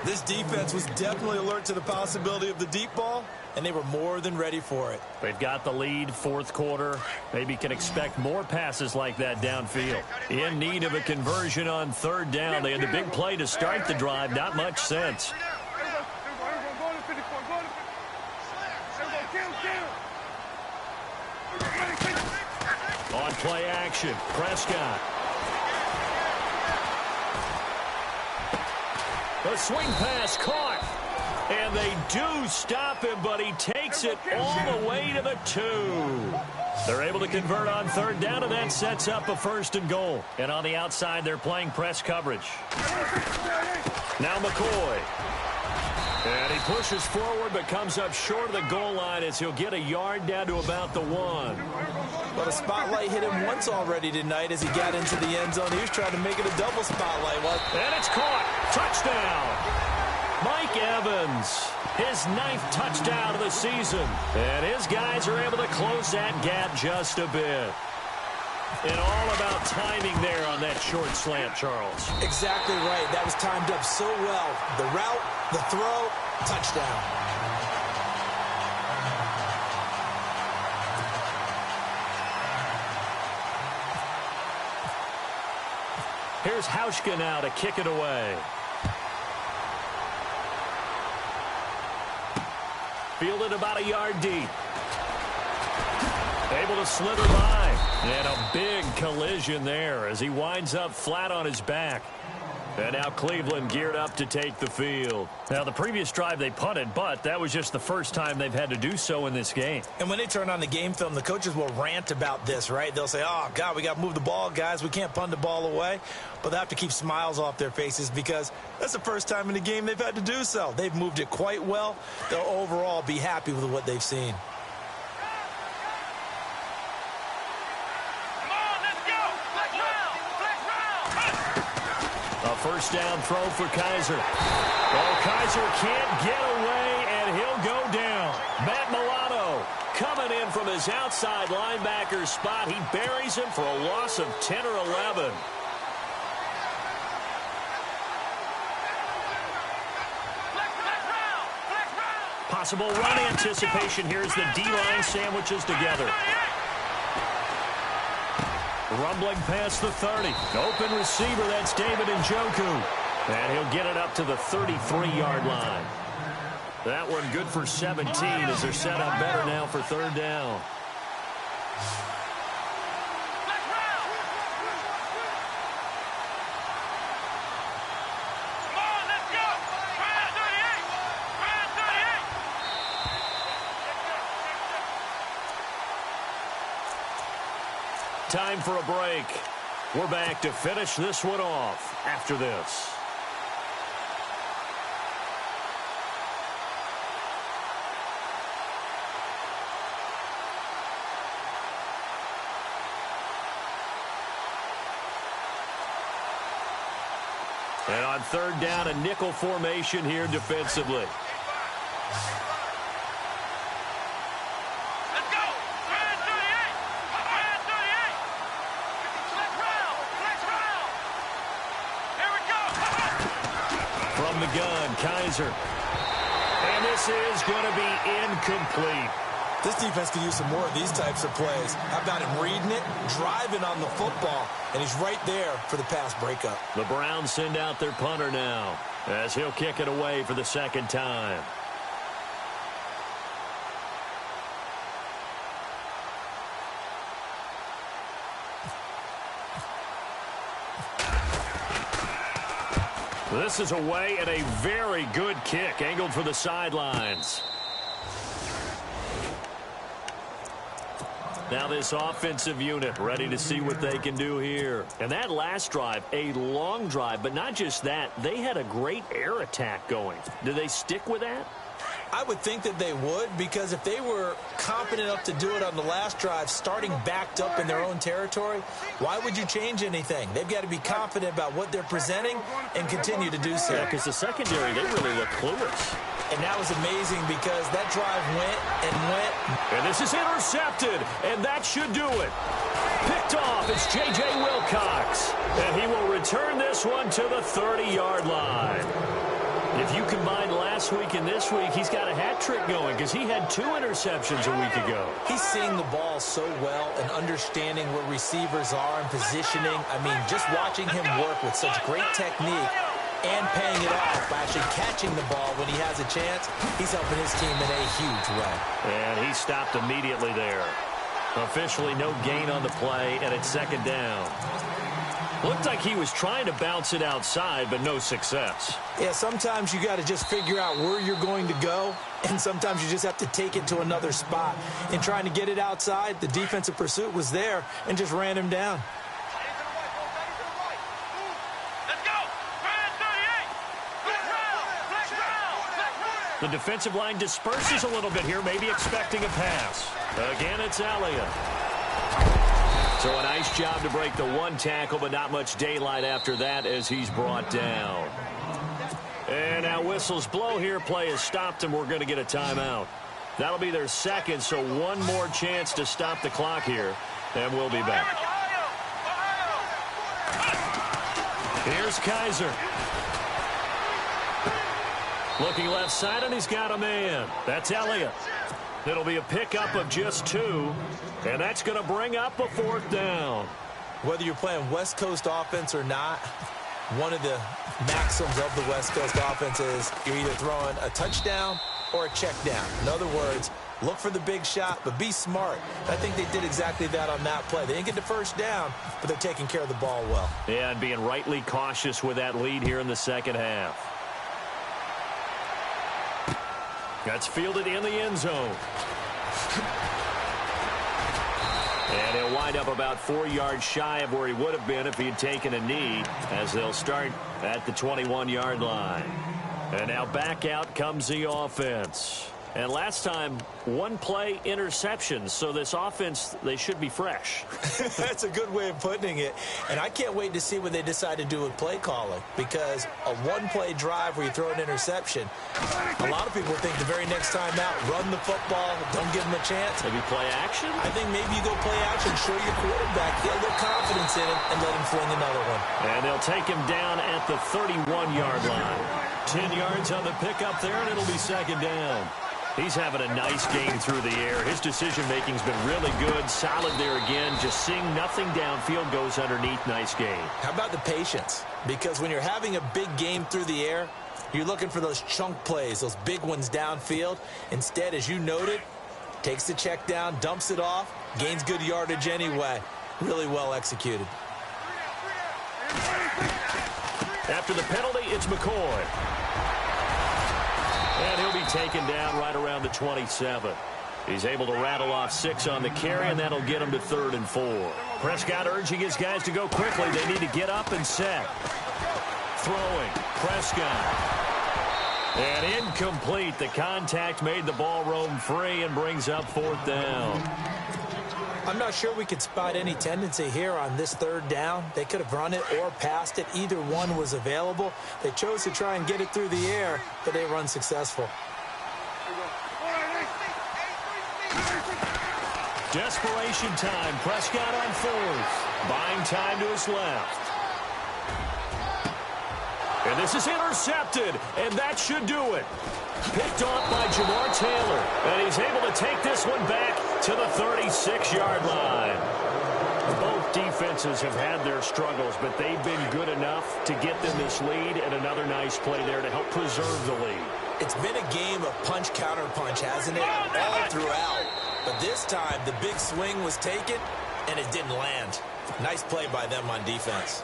D: This defense was definitely alert to the possibility of the deep ball, and they were more than ready for it.
C: They've got the lead, fourth quarter. Maybe can expect more passes like that downfield. In need of a conversion on third down. They had the big play to start the drive. Not much sense. On play action, Prescott. The swing pass caught. And they do stop him, but he takes it all the way to the 2. They're able to convert on third down, and that sets up a 1st and goal. And on the outside, they're playing press coverage. Now McCoy. And he pushes forward, but comes up short of the goal line as he'll get a yard down to about the 1.
D: But a spotlight hit him once already tonight as he got into the end zone. He was trying to make it a double spotlight.
C: And it's caught. Touchdown. Mike Evans, his 9th touchdown of the season. And his guys are able to close that gap just a bit. And all about timing there on that short slant, Charles.
D: Exactly right. That was timed up so well. The route, the throw, touchdown.
C: Here's Hauschka now to kick it away. Fielded about a yard deep. Able to slither by. And a big collision there as he winds up flat on his back. And now Cleveland geared up to take the field. Now, the previous drive they punted, but that was just the first time they've had to do so in this game.
D: And when they turn on the game film, the coaches will rant about this, right? They'll say, oh, God, we got to move the ball, guys. We can't punt the ball away. But they have to keep smiles off their faces because that's the first time in the game they've had to do so. They've moved it quite well. They'll overall be happy with what they've seen.
C: First down throw for Kaiser. Oh, Kaiser can't get away, and he'll go down. Matt Milano coming in from his outside linebacker spot. He buries him for a loss of 10 or 11. Possible run anticipation here as the D-line sandwiches together. Rumbling past the 30. Open receiver, that's David Njoku. And he'll get it up to the 33-yard line. That one good for 17 as they're set up better now for third down. Time for a break. We're back to finish this one off after this. And on third down, a nickel formation here defensively. Kaiser. And this is going to be incomplete.
D: This defense could use some more of these types of plays. How about him reading it, driving on the football, and he's right there for the pass breakup.
C: The Browns send out their punter now. as he'll kick it away for the second time. This is away and a very good kick, angled for the sidelines. Now this offensive unit ready to see what they can do here. And that last drive, a long drive, but not just that. They had a great air attack going. Do they stick with that?
D: I would think that they would, because if they were confident enough to do it on the last drive, starting backed up in their own territory, why would you change anything? They've got to be confident about what they're presenting and continue to do so.
C: Yeah, because the secondary, they really look clueless.
D: And that was amazing because that drive went and went.
C: And this is intercepted, and that should do it. Picked off, it's J.J. Wilcox. And he will return this one to the 30-yard line. If you combine last week and this week, he's got a hat trick going because he had 2 interceptions a week ago.
D: He's seeing the ball so well and understanding where receivers are and positioning. I mean, just watching him work with such great technique and paying it off by actually catching the ball when he has a chance, he's helping his team in a huge way.
C: And he stopped immediately there. Officially no gain on the play, and it's second down. Looked like he was trying to bounce it outside, but no success.
D: Yeah, sometimes you got to just figure out where you're going to go, and sometimes you just have to take it to another spot. In trying to get it outside, the defensive pursuit was there and just ran him down.
C: The defensive line disperses a little bit here, maybe expecting a pass. Again, it's Elliott. So a nice job to break the one tackle, but not much daylight after that as he's brought down. And now whistles blow here. Play is stopped, and we're going to get a timeout. That'll be their second, so one more chance to stop the clock here, and we'll be back. Here's Kaiser. Looking left side, and he's got a man. That's Elliott. It'll be a pickup of just 2, and that's going to bring up a 4th down.
D: Whether you're playing West Coast offense or not, one of the maxims of the West Coast offense is you're either throwing a touchdown or a check down. In other words, look for the big shot, but be smart. I think they did exactly that on that play. They didn't get the first down, but they're taking care of the ball well.
C: Yeah, and being rightly cautious with that lead here in the second half. That's fielded in the end zone. And he'll wind up about 4 yards shy of where he would have been if he had taken a knee, as they'll start at the 21-yard line. And now back out comes the offense. And last time, 1 play interception. So this offense, they should be fresh.
D: That's a good way of putting it. And I can't wait to see what they decide to do with play calling, because a 1-play drive where you throw an interception, a lot of people think the very next time out, run the football, don't give them a chance.
C: Maybe play action?
D: I think maybe you go play action, show your quarterback, get a little confidence in him, and let him fling another one.
C: And they'll take him down at the 31-yard line. 10 yards on the pickup there, and it'll be second down. He's having a nice game through the air. His decision-making's been really good. Solid there again. Just seeing nothing downfield, goes underneath. Nice game.
D: How about the patience? Because when you're having a big game through the air, you're looking for those chunk plays, those big ones downfield. Instead, as you noted, takes the check down, dumps it off, gains good yardage anyway. Really well executed.
C: After the penalty, it's McCoy. And he'll be taken down right around the 27. He's able to rattle off 6 on the carry, and that'll get him to 3rd and 4. Prescott urging his guys to go quickly. They need to get up and set. Throwing. Prescott. And incomplete. The contact made the ball roam free and brings up 4th down.
D: I'm not sure we could spot any tendency here on this 3rd down. They could have run it or passed it. Either one was available. They chose to try and get it through the air, but they were unsuccessful.
C: Desperation time. Prescott on 4th. Buying time to his left. And this is intercepted, and that should do it. Picked off by Jamar Taylor, and he's able to take this one back to the 36-yard line. Both defenses have had their struggles, but they've been good enough to get them this lead, and another nice play there to help preserve the lead.
D: It's been a game of punch-counter-punch, hasn't it? All throughout. But this time, the big swing was taken, and it didn't land. Nice play by them on defense.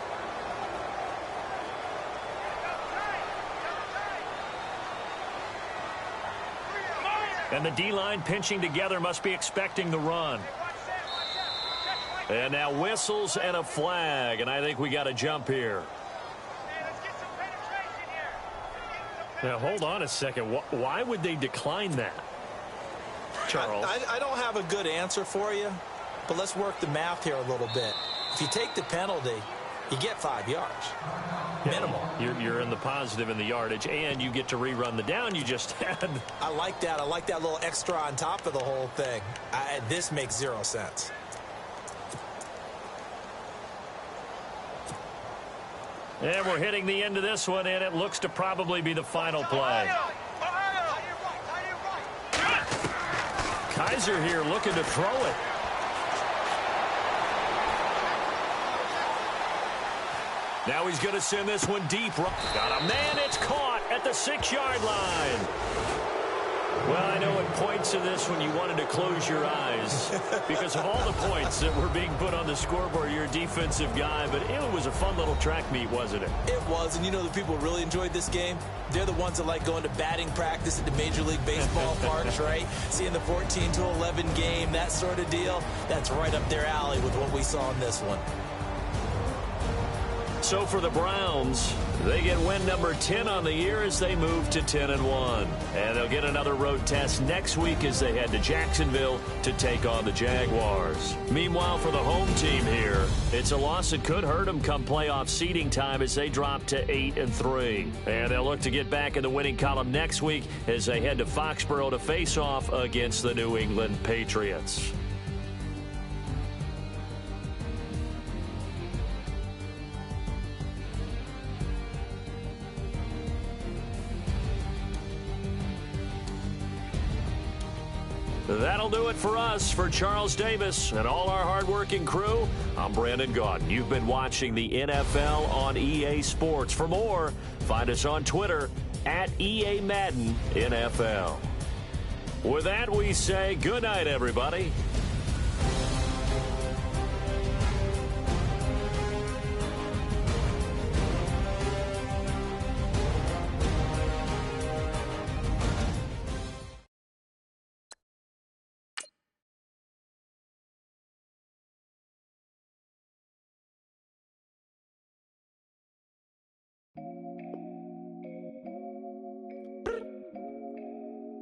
C: And the D-line pinching together must be expecting the run. And now whistles and a flag, and I think we got a jump here. Now, hold on a second. Why would they decline that, Charles?
D: I don't have a good answer for you, but let's work the math here a little bit. If you take the penalty, you get 5 yards. Minimal.
C: You're in the positive in the yardage, and you get to rerun the down you just had.
D: I like that. I like that little extra on top of the whole thing. This makes 0 sense.
C: And we're hitting the end of this one, and it looks to probably be the final play. Kaiser here looking to throw it. Now he's going to send this one deep. Got a man. It's caught at the 6-yard line. Well, I know at points in this when you wanted to close your eyes because of all the points that were being put on the scoreboard. You're a defensive guy, but it was a fun little track meet, wasn't it?
D: It was, and you know the people who really enjoyed this game? They're the ones that like going to batting practice at the Major League Baseball parks, right? Seeing the 14-11 game, that sort of deal. That's right up their alley with what we saw in this one.
C: So for the Browns, they get win number 10 on the year as they move to 10-1. And they'll get another road test next week as they head to Jacksonville to take on the Jaguars. Meanwhile, for the home team here, it's a loss that could hurt them come playoff seeding time as they drop to 8-3. And they'll look to get back in the winning column next week as they head to Foxborough to face off against the New England Patriots. That'll do it for us. For Charles Davis and all our hardworking crew, I'm Brandon Gaudin. You've been watching the NFL on EA Sports. For more, find us on Twitter at EA Madden NFL. With that, we say good night, everybody.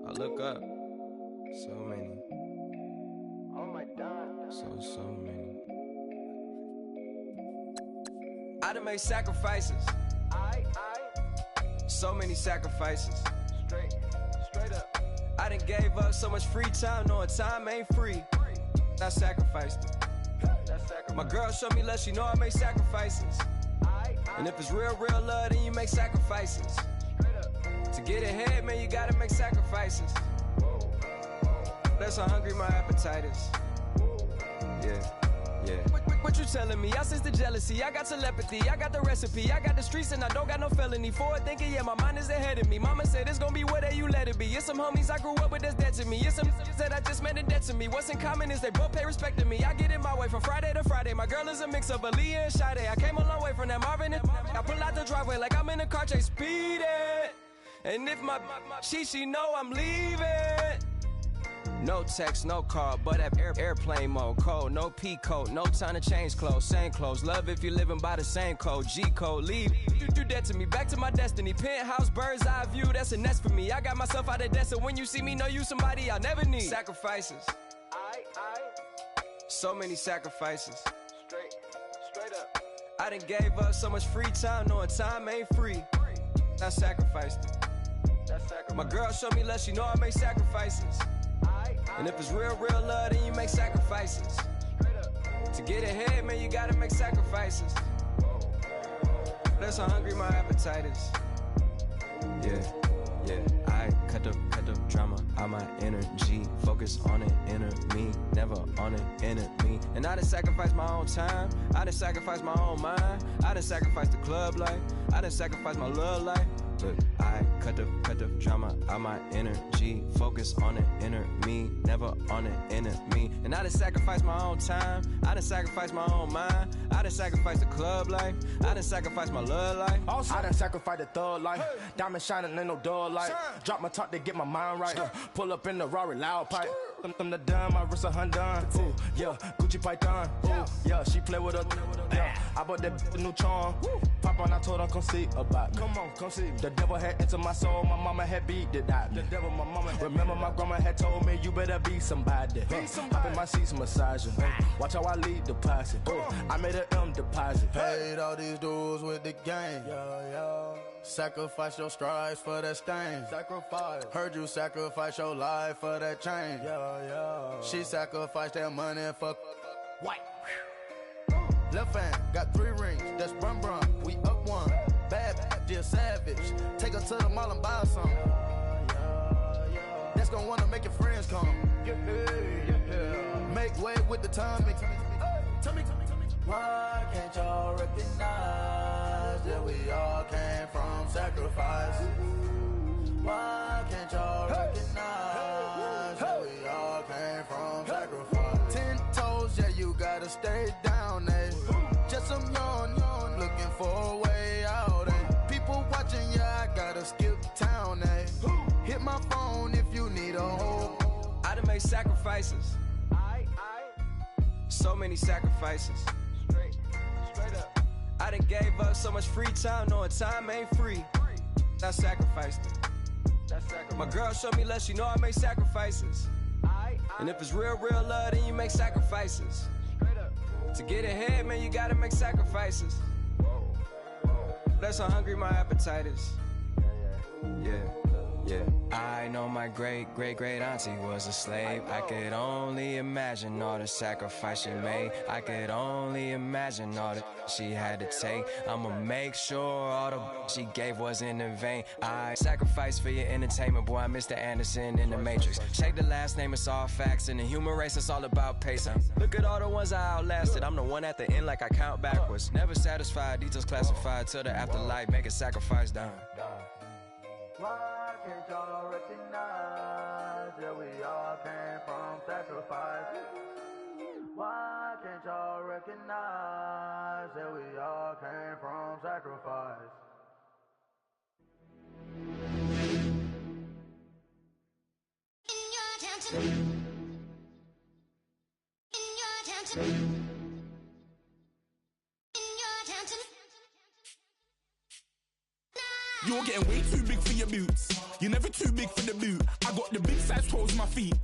E: I look up, so many. Oh my God. So many. I done made sacrifices. So many sacrifices. Straight up. I done gave up so much free time, knowing time ain't free. I sacrificed it. My girl showed me love, she know I make sacrifices. And if it's real love, then you make sacrifices. To get ahead, man, you gotta make sacrifices. That's how hungry my appetite is. Yeah. What you telling me? I sense the jealousy, I got telepathy, I got the recipe, I got the streets and I don't got no felony. Forward thinking, yeah, my mind is ahead of me. Mama said it's gonna be whatever you let it be. It's some homies I grew up with that's dead to me. It's some that I just met in debt to me. What's in common is they both pay respect to me. I get in my way from Friday to Friday. My girl is a mix of Aaliyah and Sade. I came a long way from that Marvin and I pull out the driveway like I'm in a car chase speeding. And if my she know I'm leaving. No text, no call, but at airplane mode. Code, no P code, no time to change clothes. Same clothes, love if you're living by the same code. G code, leave. You do that to me, back to my destiny. Penthouse, bird's eye view, that's a nest for me. I got myself out of debt, so when you see me, know you somebody I'll never need. Sacrifices. So many sacrifices. Straight up. I done gave up so much free time, knowing time ain't free. I sacrificed it. My girl showed me love, she know I make sacrifices. And if it's real love, then you make sacrifices. To get ahead, man, you gotta make sacrifices. That's how hungry my appetite is. Yeah, aight. cut the drama out my energy. Focus on it, inner me, never on it, enemy. And I done sacrificed my own time, I done sacrificed my own mind, I done sacrificed the club life, I done sacrificed my love life. But I cut the drama out my energy. Focus on it, inner me, never on it, enemy. And I done sacrificed my own time, I done sacrificed my own mind, I done sacrificed the club life, I done sacrificed my love life.
F: Also, I done sacrificed the thug life. Hey. Diamond shining, ain't no dull light. Drop my top to get my mind right. Pull up in the Rari loud pipe. Them the dime, my wrist a Hyundai. Ooh, yeah, Gucci Python. Ooh, yeah, she play with her. Yeah, I bought that new charm. Pop on, I told her come see about me. Come on, come see. The devil had entered my soul, my mama had beat it out. The devil, my mama had remember my grandma had told me you better be somebody. Hop in my seats, massaging. Watch how I lead the posse. I made an M deposit.
G: Paid all these dudes with the game. Sacrifice your strides for that stain.
F: Sacrifice.
G: Heard you sacrifice your life for that change. She sacrificed that money for
F: white.
G: Left hand, got 3 rings, that's brum brum. We up one, bad, dear savage. Take her to the mall and buy some. That's gonna wanna make your friends come. Make way with the timing. Tell me. Why can't y'all recognize that we all came from sacrifice? Why can't y'all recognize that we all came from sacrifice? 10 toes, yeah, you gotta stay down, eh? Just some yawn, looking for a way out, eh? People watching, yeah, I gotta skip town, eh? Hit my phone if you need a hold.
E: I done made sacrifices. So many sacrifices. Straight up. I done gave up so much free time, knowing time ain't free. I sacrificed it. My girl showed me love, she know I make sacrifices. And if it's real love, then you make sacrifices. To get ahead, man, you gotta make sacrifices. That's how hungry my appetite is. Yeah. I know my great auntie was a slave. I could only imagine all the sacrifice she made. I could only imagine all that she had to take. I'ma make sure all the she gave wasn't in vain. I sacrificed for your entertainment, boy. I'm Mr. Anderson in the Matrix. Shake the last name, it's all facts. In the human race, it's all about pacing. Look at all the ones I outlasted. I'm the one at the end like I count backwards. Never satisfied, details classified till the afterlife. Make a sacrifice down.
G: Why can't y'all recognize that we all came from sacrifice? Why can't y'all recognize that we all came from sacrifice?
H: You're getting way too big for your boots. You're never too big for the boot. I got the big size toes on my feet.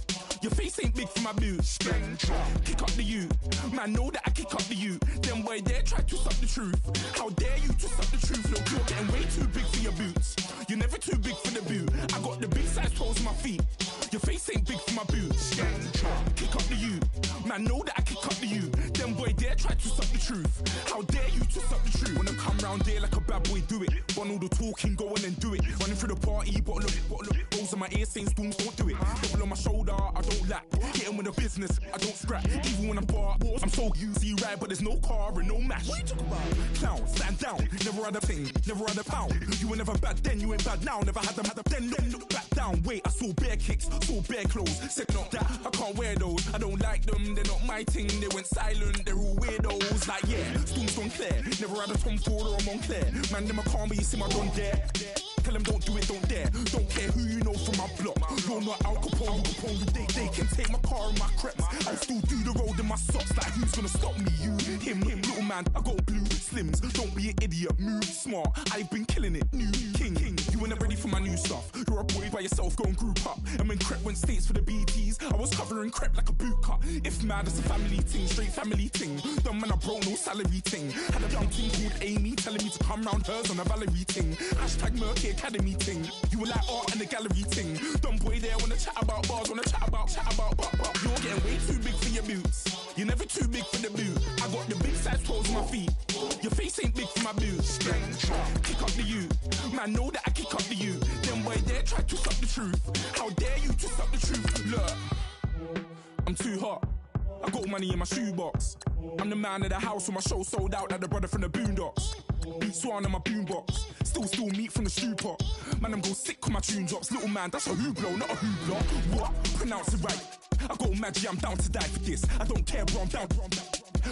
H: Your face ain't big for my boots. Kick up the you. Man, know that I kick up the you. Them boy there try to suck the truth. How dare you to suck the truth? Look, you're getting way too big for your boots. You're never too big for the boot. I got the big size toes on my feet. Your face ain't big for my boots. Kick up the you. Man, know that I kick up the you. Them boy there try to suck the truth. How dare you to suck the truth? Wanna come round there like a bad boy, do it. Want all the talking, go on and do it. Running through the party, bottle up. Rolls on my ear saying storms, don't do it. Double on my shoulder, I don't lack. Hitting with a business, I don't scrap. Even when I'm bar, I'm so easy ride, but there's no car and no mash. What you talking about? Clown, stand down. Never had a thing, never had a pound. You were never bad then, you ain't bad now. Never had them, then look back down. Wait, I saw bare kicks, saw bare clothes. Said not that, I can't wear those. I don't like them, they're not my thing. They went silent, they're all weirdos. Like yeah, storms gone clear. Never had a Tom Ford or a Montclair. Man, them I can't be, you see my don't dare. Tell them don't do it, don't dare. Don't care who you know from my block. You're not Al Capone, they can take my car and my creps. I'll still do the road in my socks. Like who's gonna stop me? You, him, little man. I got blue slims. Don't be an idiot, move smart. I've been killing it, new king. You were never ready for my new stuff. You're a boy by yourself, go and group up. And when Crep went states for the BTs, I was covering Crep like a boot cut. If mad, it's a family ting, straight family ting. Dumb man, I broke no salary ting. Had a young ting called Amy telling me to come round hers on a Valerie ting. Hashtag Murky Academy ting. You were like art and the gallery ting. Dumb boy there wanna chat about bars, wanna chat about. You're getting way too big for your boots. You're never too big for the boot. I got the big size toes on my feet. Your face ain't big for my boots. Kick up the you. Man, know that I kick up the you. Them boy there try to twist up the truth. How dare you twist up the truth? Look, I'm too hot. I got money in my shoebox. I'm the man of the house when my show sold out like the brother from the Boondocks. Beat Swan on my boombox. Still meat from the stew pot. Man, I'm go sick when my tune drops. Little man, that's a hooplo, not a hoopla. What? Pronounce it right. I got magic, I'm down to die for this. I don't care, bro, I'm down.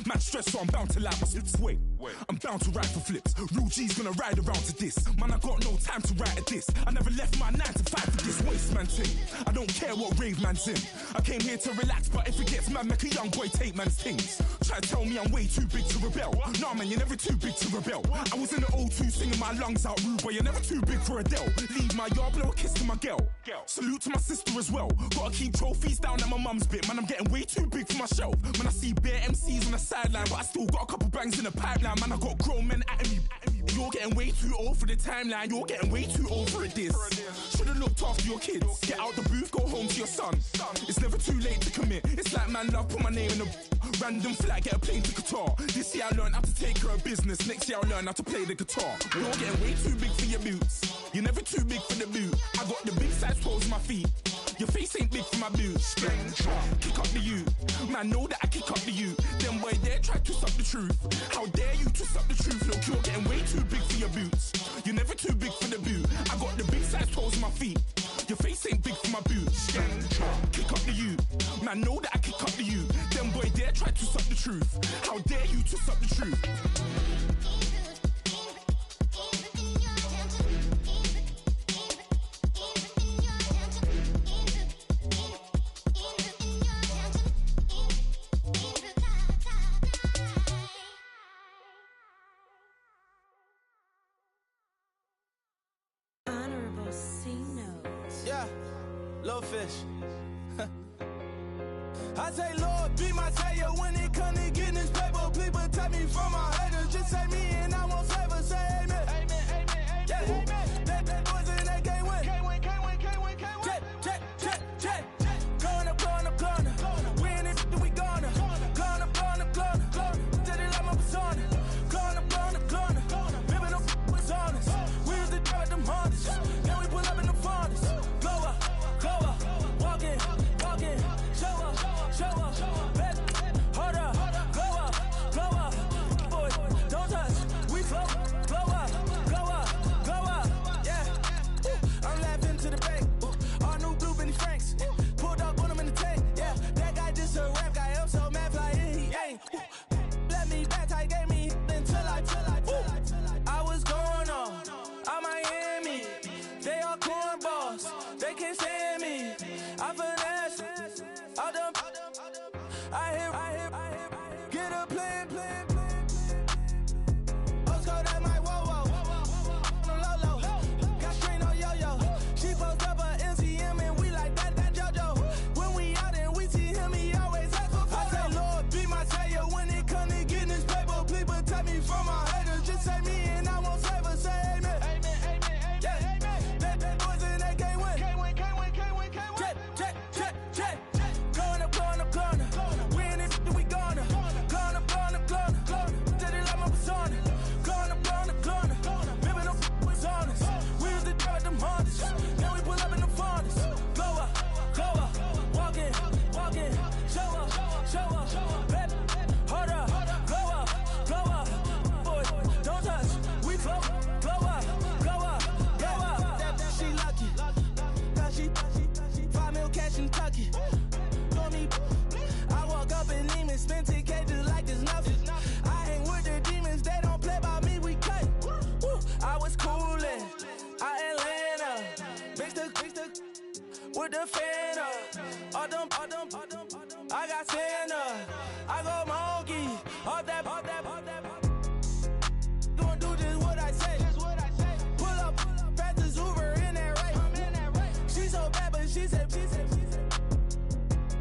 H: Man stress, so I'm bound to lie. Wait, I'm bound to ride for flips. Real G's gonna ride around to this. Man, I got no time to write at this. I never left my 9 to 5 for this waste man thing. I don't care what rave man's in. I came here to relax, but if it gets mad, make a young boy take man's things. Try to tell me I'm way too big to rebel. Nah, man, you're never too big to rebel. I was in the O2 singing my lungs out, rude, but you're never too big for Adele. Leave my yard, blow a kiss to my girl. Salute to my sister as well. Gotta keep trophies down at my mum's bit. Man, I'm getting way too big for my shelf. Man, I see bare MCs on the sideline, but I still got a couple bangs in the pipeline. Man, I got grown men at me. You're getting way too old for the timeline. You're getting way too old for a diss. Should've looked after your kids. Get out the booth, go home to your son. It's never too late to commit. It's like man love, put my name in a random flight, get a plane to Qatar. This year I learned how to take care of business. Next year I'll learn how to play the guitar. You're getting way too big for your boots. You're never too big for the boot. I got the big size toes on my feet. Your face ain't big for my boots. Kick up the you. Man, know that I kick up the you. Them boy there try to twist up the truth. How dare you twist up the truth? Look, you're getting way too big for your boots. You're never too big for the boot. I got the big size toes on my feet. Your face ain't big for my boots. Kick up the you. Man, know that I kick up the you. Them boy there try to twist up the truth. How dare you twist up the truth?
E: Yeah, little fish. I say, Lord, be my savior when it comes to getting this paper. Please protect me from my haters. Just say me and I won't save us. Say amen. Amen, amen, yeah. Amen. That boys in that game win. Can't win. Jet. Going up. We in it, we gonna. Going up. Did it like my persona. Going up. Living up was honest. We used to drive them Hondas. Now we pull up in the Fondas. Glow up. Walking. Show up. Bet. Hold up. Glow up. Boy, don't touch. We flow. Glow up. Yeah. I'm laughing to the bank. All new blue Benny Franks. Pulled up on him in the tank. Yeah. That guy just a rap guy. I'm so mad fly in. He ain't. Let me back. Tight gave me until I was going on. I'm Miami. They all cornballs. They can't stand me. I finesse. I done. I hear. Get a plan. Let's go that my whoa. No low. Got strain on yo. She post up a MCM and we like that JoJo. When we out and we see him, he always ask for photo. I say, Lord, be my savior when it come to getting this paper. Please protect me from my haters. Just say me and I won't save us. Say amen. Amen. Yeah. That boys in that game win. Can't win. Jet. Going up. We in it, we gonna. Going up. Did it like my persona. Going up. Living up was honest. We used to drive them Hondas. Now we pull up in the Fondas. Glow up. Walking. Show up. Bet. Hold up. Glow up. Boy, don't touch. We flow. Glow up. She lucky. Cause she 5 mil cash in Kentucky. I walk up in demons, spend 10K just like it's nothing. I hang with the demons, they don't play by me, we cut. I was coolin', Atlanta, mixed with the Fanta. All them, I got Santa, I go monkey, all that. Gonna do just what I say. Pull up, fast as Uber in that race. She so bad, but she said.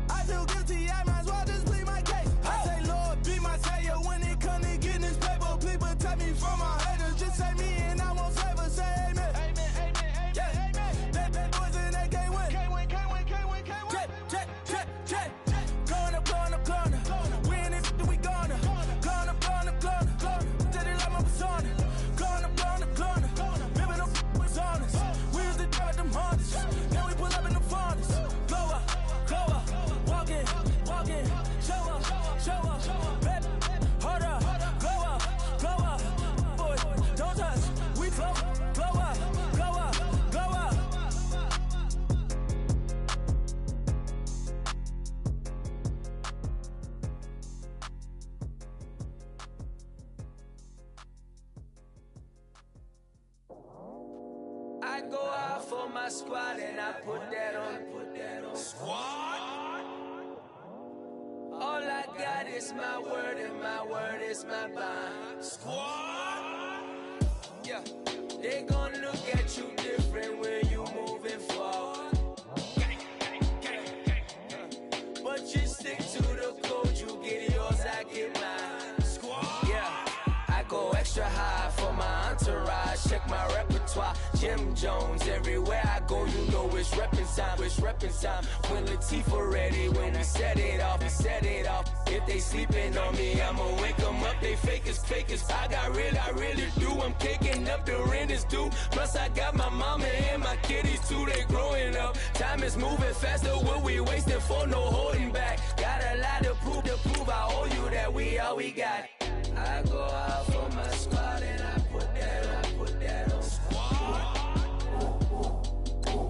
E: I feel guilty, I might as well just plead my case. I say, Lord, be my savior when it come to getting this paper. Please protect me from my haters. Just say me and I won't save us. Say amen. Yeah. That boys in that game win. Can't win. Jet. Going up. go out for my squad and I put that on.
A: Squad.
E: All I got is my word and my word is my bond.
A: Squad.
E: Yeah, they gon' look at you different when you moving forward. But you stick to the code, you get yours, I get mine.
A: Squad.
E: Yeah, I go extra high for my entourage. Check my repertoire, Jim Jones. Everywhere I go, you know it's reppin' time. It's reppin' time. When Latifah ready, when we set it off, we set it off. If they sleeping on me, I'ma wake them up. They fakers. I really do. I'm kicking up, the rent is due. Plus I got my mama and my kiddies too. They growing up. Time is moving faster. What we wasting for? No holding back. Got a lot to prove. I owe you that we all we got. I go out for my squad and I put that on.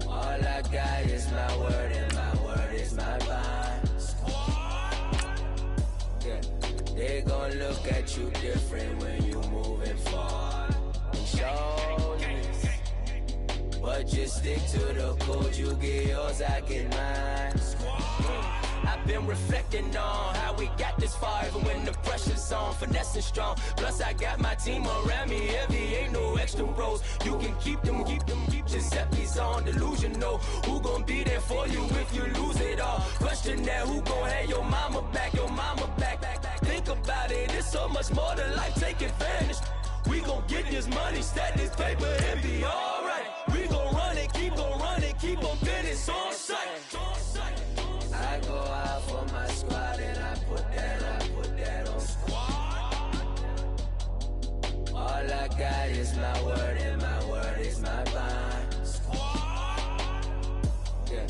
E: All I got is my word and my word is my bond. Yeah, they gon' look at you different when you moving forward. Shoulders, but just stick to the code. You get yours, I get mine. I've been reflecting on how we got this far, even when the pressure's on, finessing strong. Plus I got my team around me heavy, ain't no extra bros. You can keep them. Giuseppe's on delusional. Who gon' be there for you if you lose it all? Question that, who gon' have your mama back? Think about it, it's so much more to life, take advantage. We gon' get this money, stack this paper, and be alright. We gon' run it, keep on finish on sight. I go out for my squad and I put that on.
A: Squad.
E: All I got is my word and my word is my bond.
A: Squad.
E: Yeah,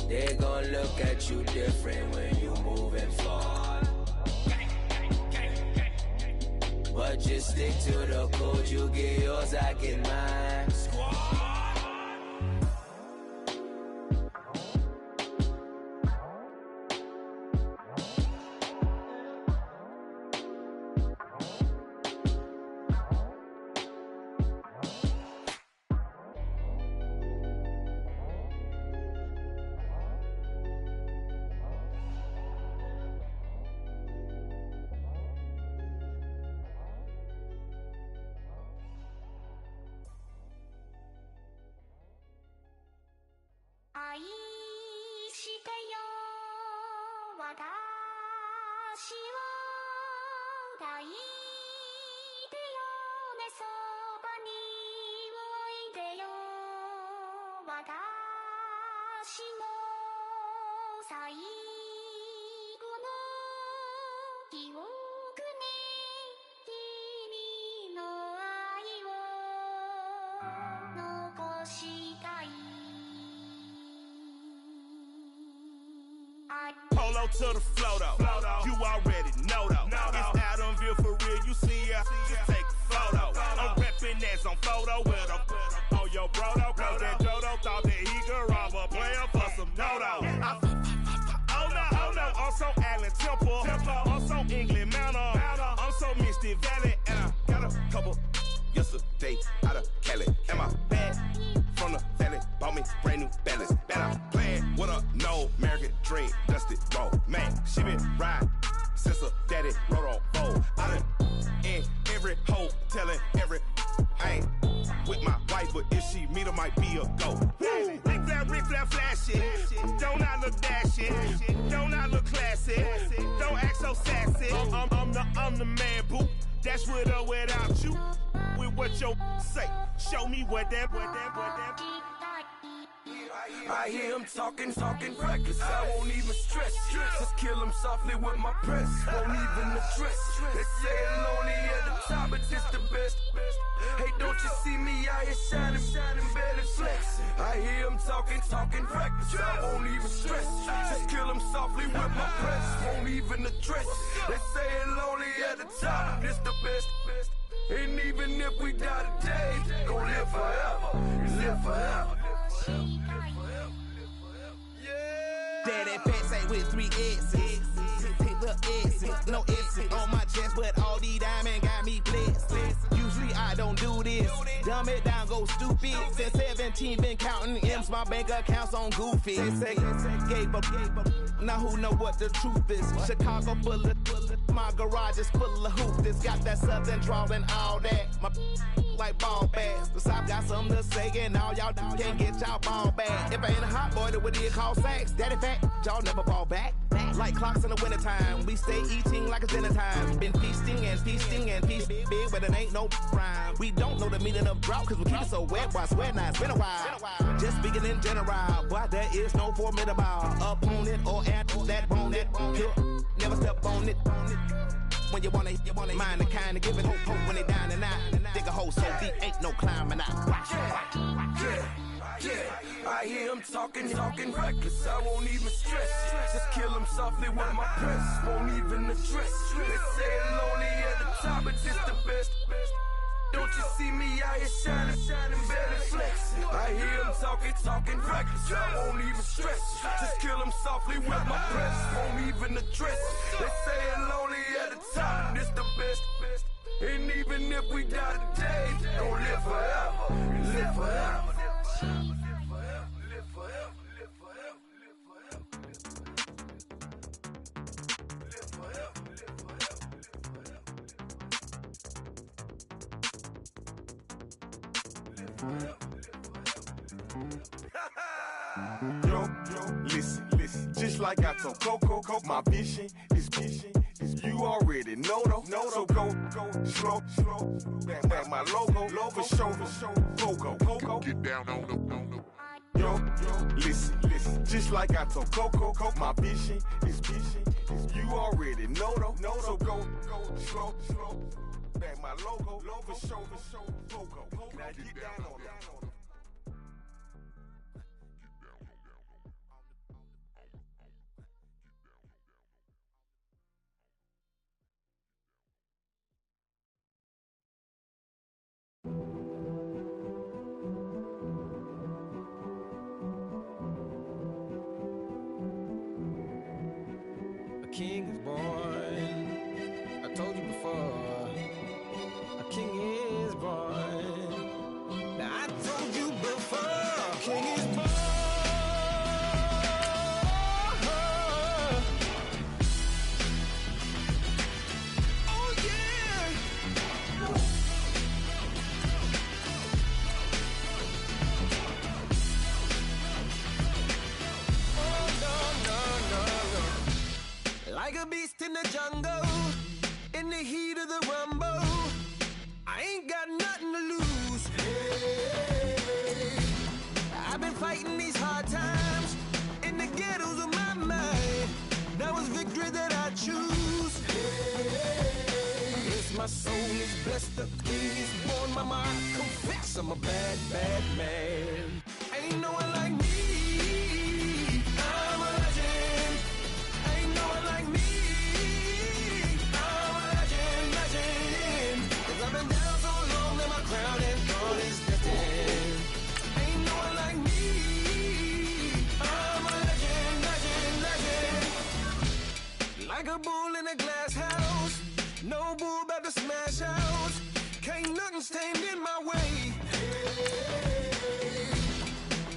E: they gon' look at you different when you moving forward. But just stick to the code, you get yours, I get mine.
A: Squad.
H: Polo to the flow though. You already know though. It's Adamville for real. You see ya, just take a photo. I'm reppin' as on photo with a on your brodo. Cause that Dodo thought that he could rob a player for some dodo. Oh no, I'm so Allen Temple. I'm so England Mountain. I'm so Misty Valley. And I got a couple yesterday out of Cali. And my bag from the valley bought me brand new balance. And I'm playing with a no American dream. Dusty roll. Man, she been riding since her daddy rode on roll. I done in every hole, telling every I ain't with my wife, but if she meet her, might be a go. Rick Flair flashing. Don't I look dashing? Don't I look classy? Don't act so sassy. I'm the man, boo. That's with or without you. With what your say. Show me what that.
E: I hear him talking reckless. I won't even stress. Just kill him softly with my press. Won't even address. They say I'm lonely at the top, but it's the best. Hey, don't you see me out here shining, barely flexing? I hear him talking reckless. I won't even stress. Just kill him softly with my press. Won't even address. They say I'm lonely at the top, it's the best. And even if we die today, gon' live forever. Live forever.
I: Daddy pants ain't with 3 S's. Hit the S's, no S's on my chest, but all these diamonds got me blessed. Usually I don't do this, Dumb it down, go stupid. Since 17, been counting M's, my bank accounts on Goofy. Say, gave up. Now who know what the truth is? Chicago full of, my garage is full of hoopers. Got that southern drawl and all that. My like ball bags. The South got something to say, and all y'all can't get y'all ball back. If I ain't a hot boy, then what do you call sacks? Daddy fat, y'all never ball back. Like clocks in the wintertime, we stay eating like it's dinner time. Been feasting and feasting and feasting big, but it ain't no rhyme. We don't know the meaning of drought, cause we keep it so wet. Boy, I swear now, it's been a while. Just speaking in general, boy, there is no formidable opponent or at that bone that never step on it. When you want it, mind the kind of giving hope when they down and out. Dig a hole so deep, ain't no climbing out.
E: Yeah, I hear him talking reckless. I won't even stress. Just kill him softly with my press. Won't even address. They say it lonely at the top, but it's the best. Don't you see me out here shining, barely flex. I hear him talking reckless. I won't even stress. Just kill him softly with my press. Won't even address. They say it lonely at the top, but it's the best. And even if we die today, don't live forever. Live forever.
J: Yo, listen, just like I told Coco, my vision is you already know though. So go, slow, back my logo, for show, Coco, get down on the. Yo, listen, just like I told Coco, my vision is you already know though. So go, slow, back my logo, for show, Coco, now get down on that.
E: A king is born. I told you before. A king is born. Now I told you before. A king is born. Oh yeah. Like a beast in the jungle, in the heat of the rumble, I ain't got nothing to lose. Hey, I've been fighting these hard times in the ghettos of my mind. Now it's victory that I choose. Hey, yes, my soul is blessed, the king is born. Mama, I confess I'm a bad, bad man. Ain't no one like me. I'm a legend. Ain't no one like me. I'm a legend. 'Cause I've been down so long that my crown and throne is destined. Ain't no one like me. I'm a legend. Like a bull in a glass house. No bull about to smash out. Can't nothing stand in my way.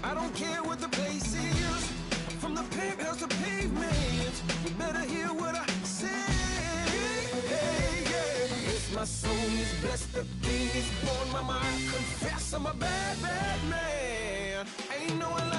E: I don't care what the place is, from the penthouse to pavement. You better hear what I say. Hey, yeah. Yes, my soul is blessed, the king is born. Mama, I confess I'm a bad, bad man. Ain't no one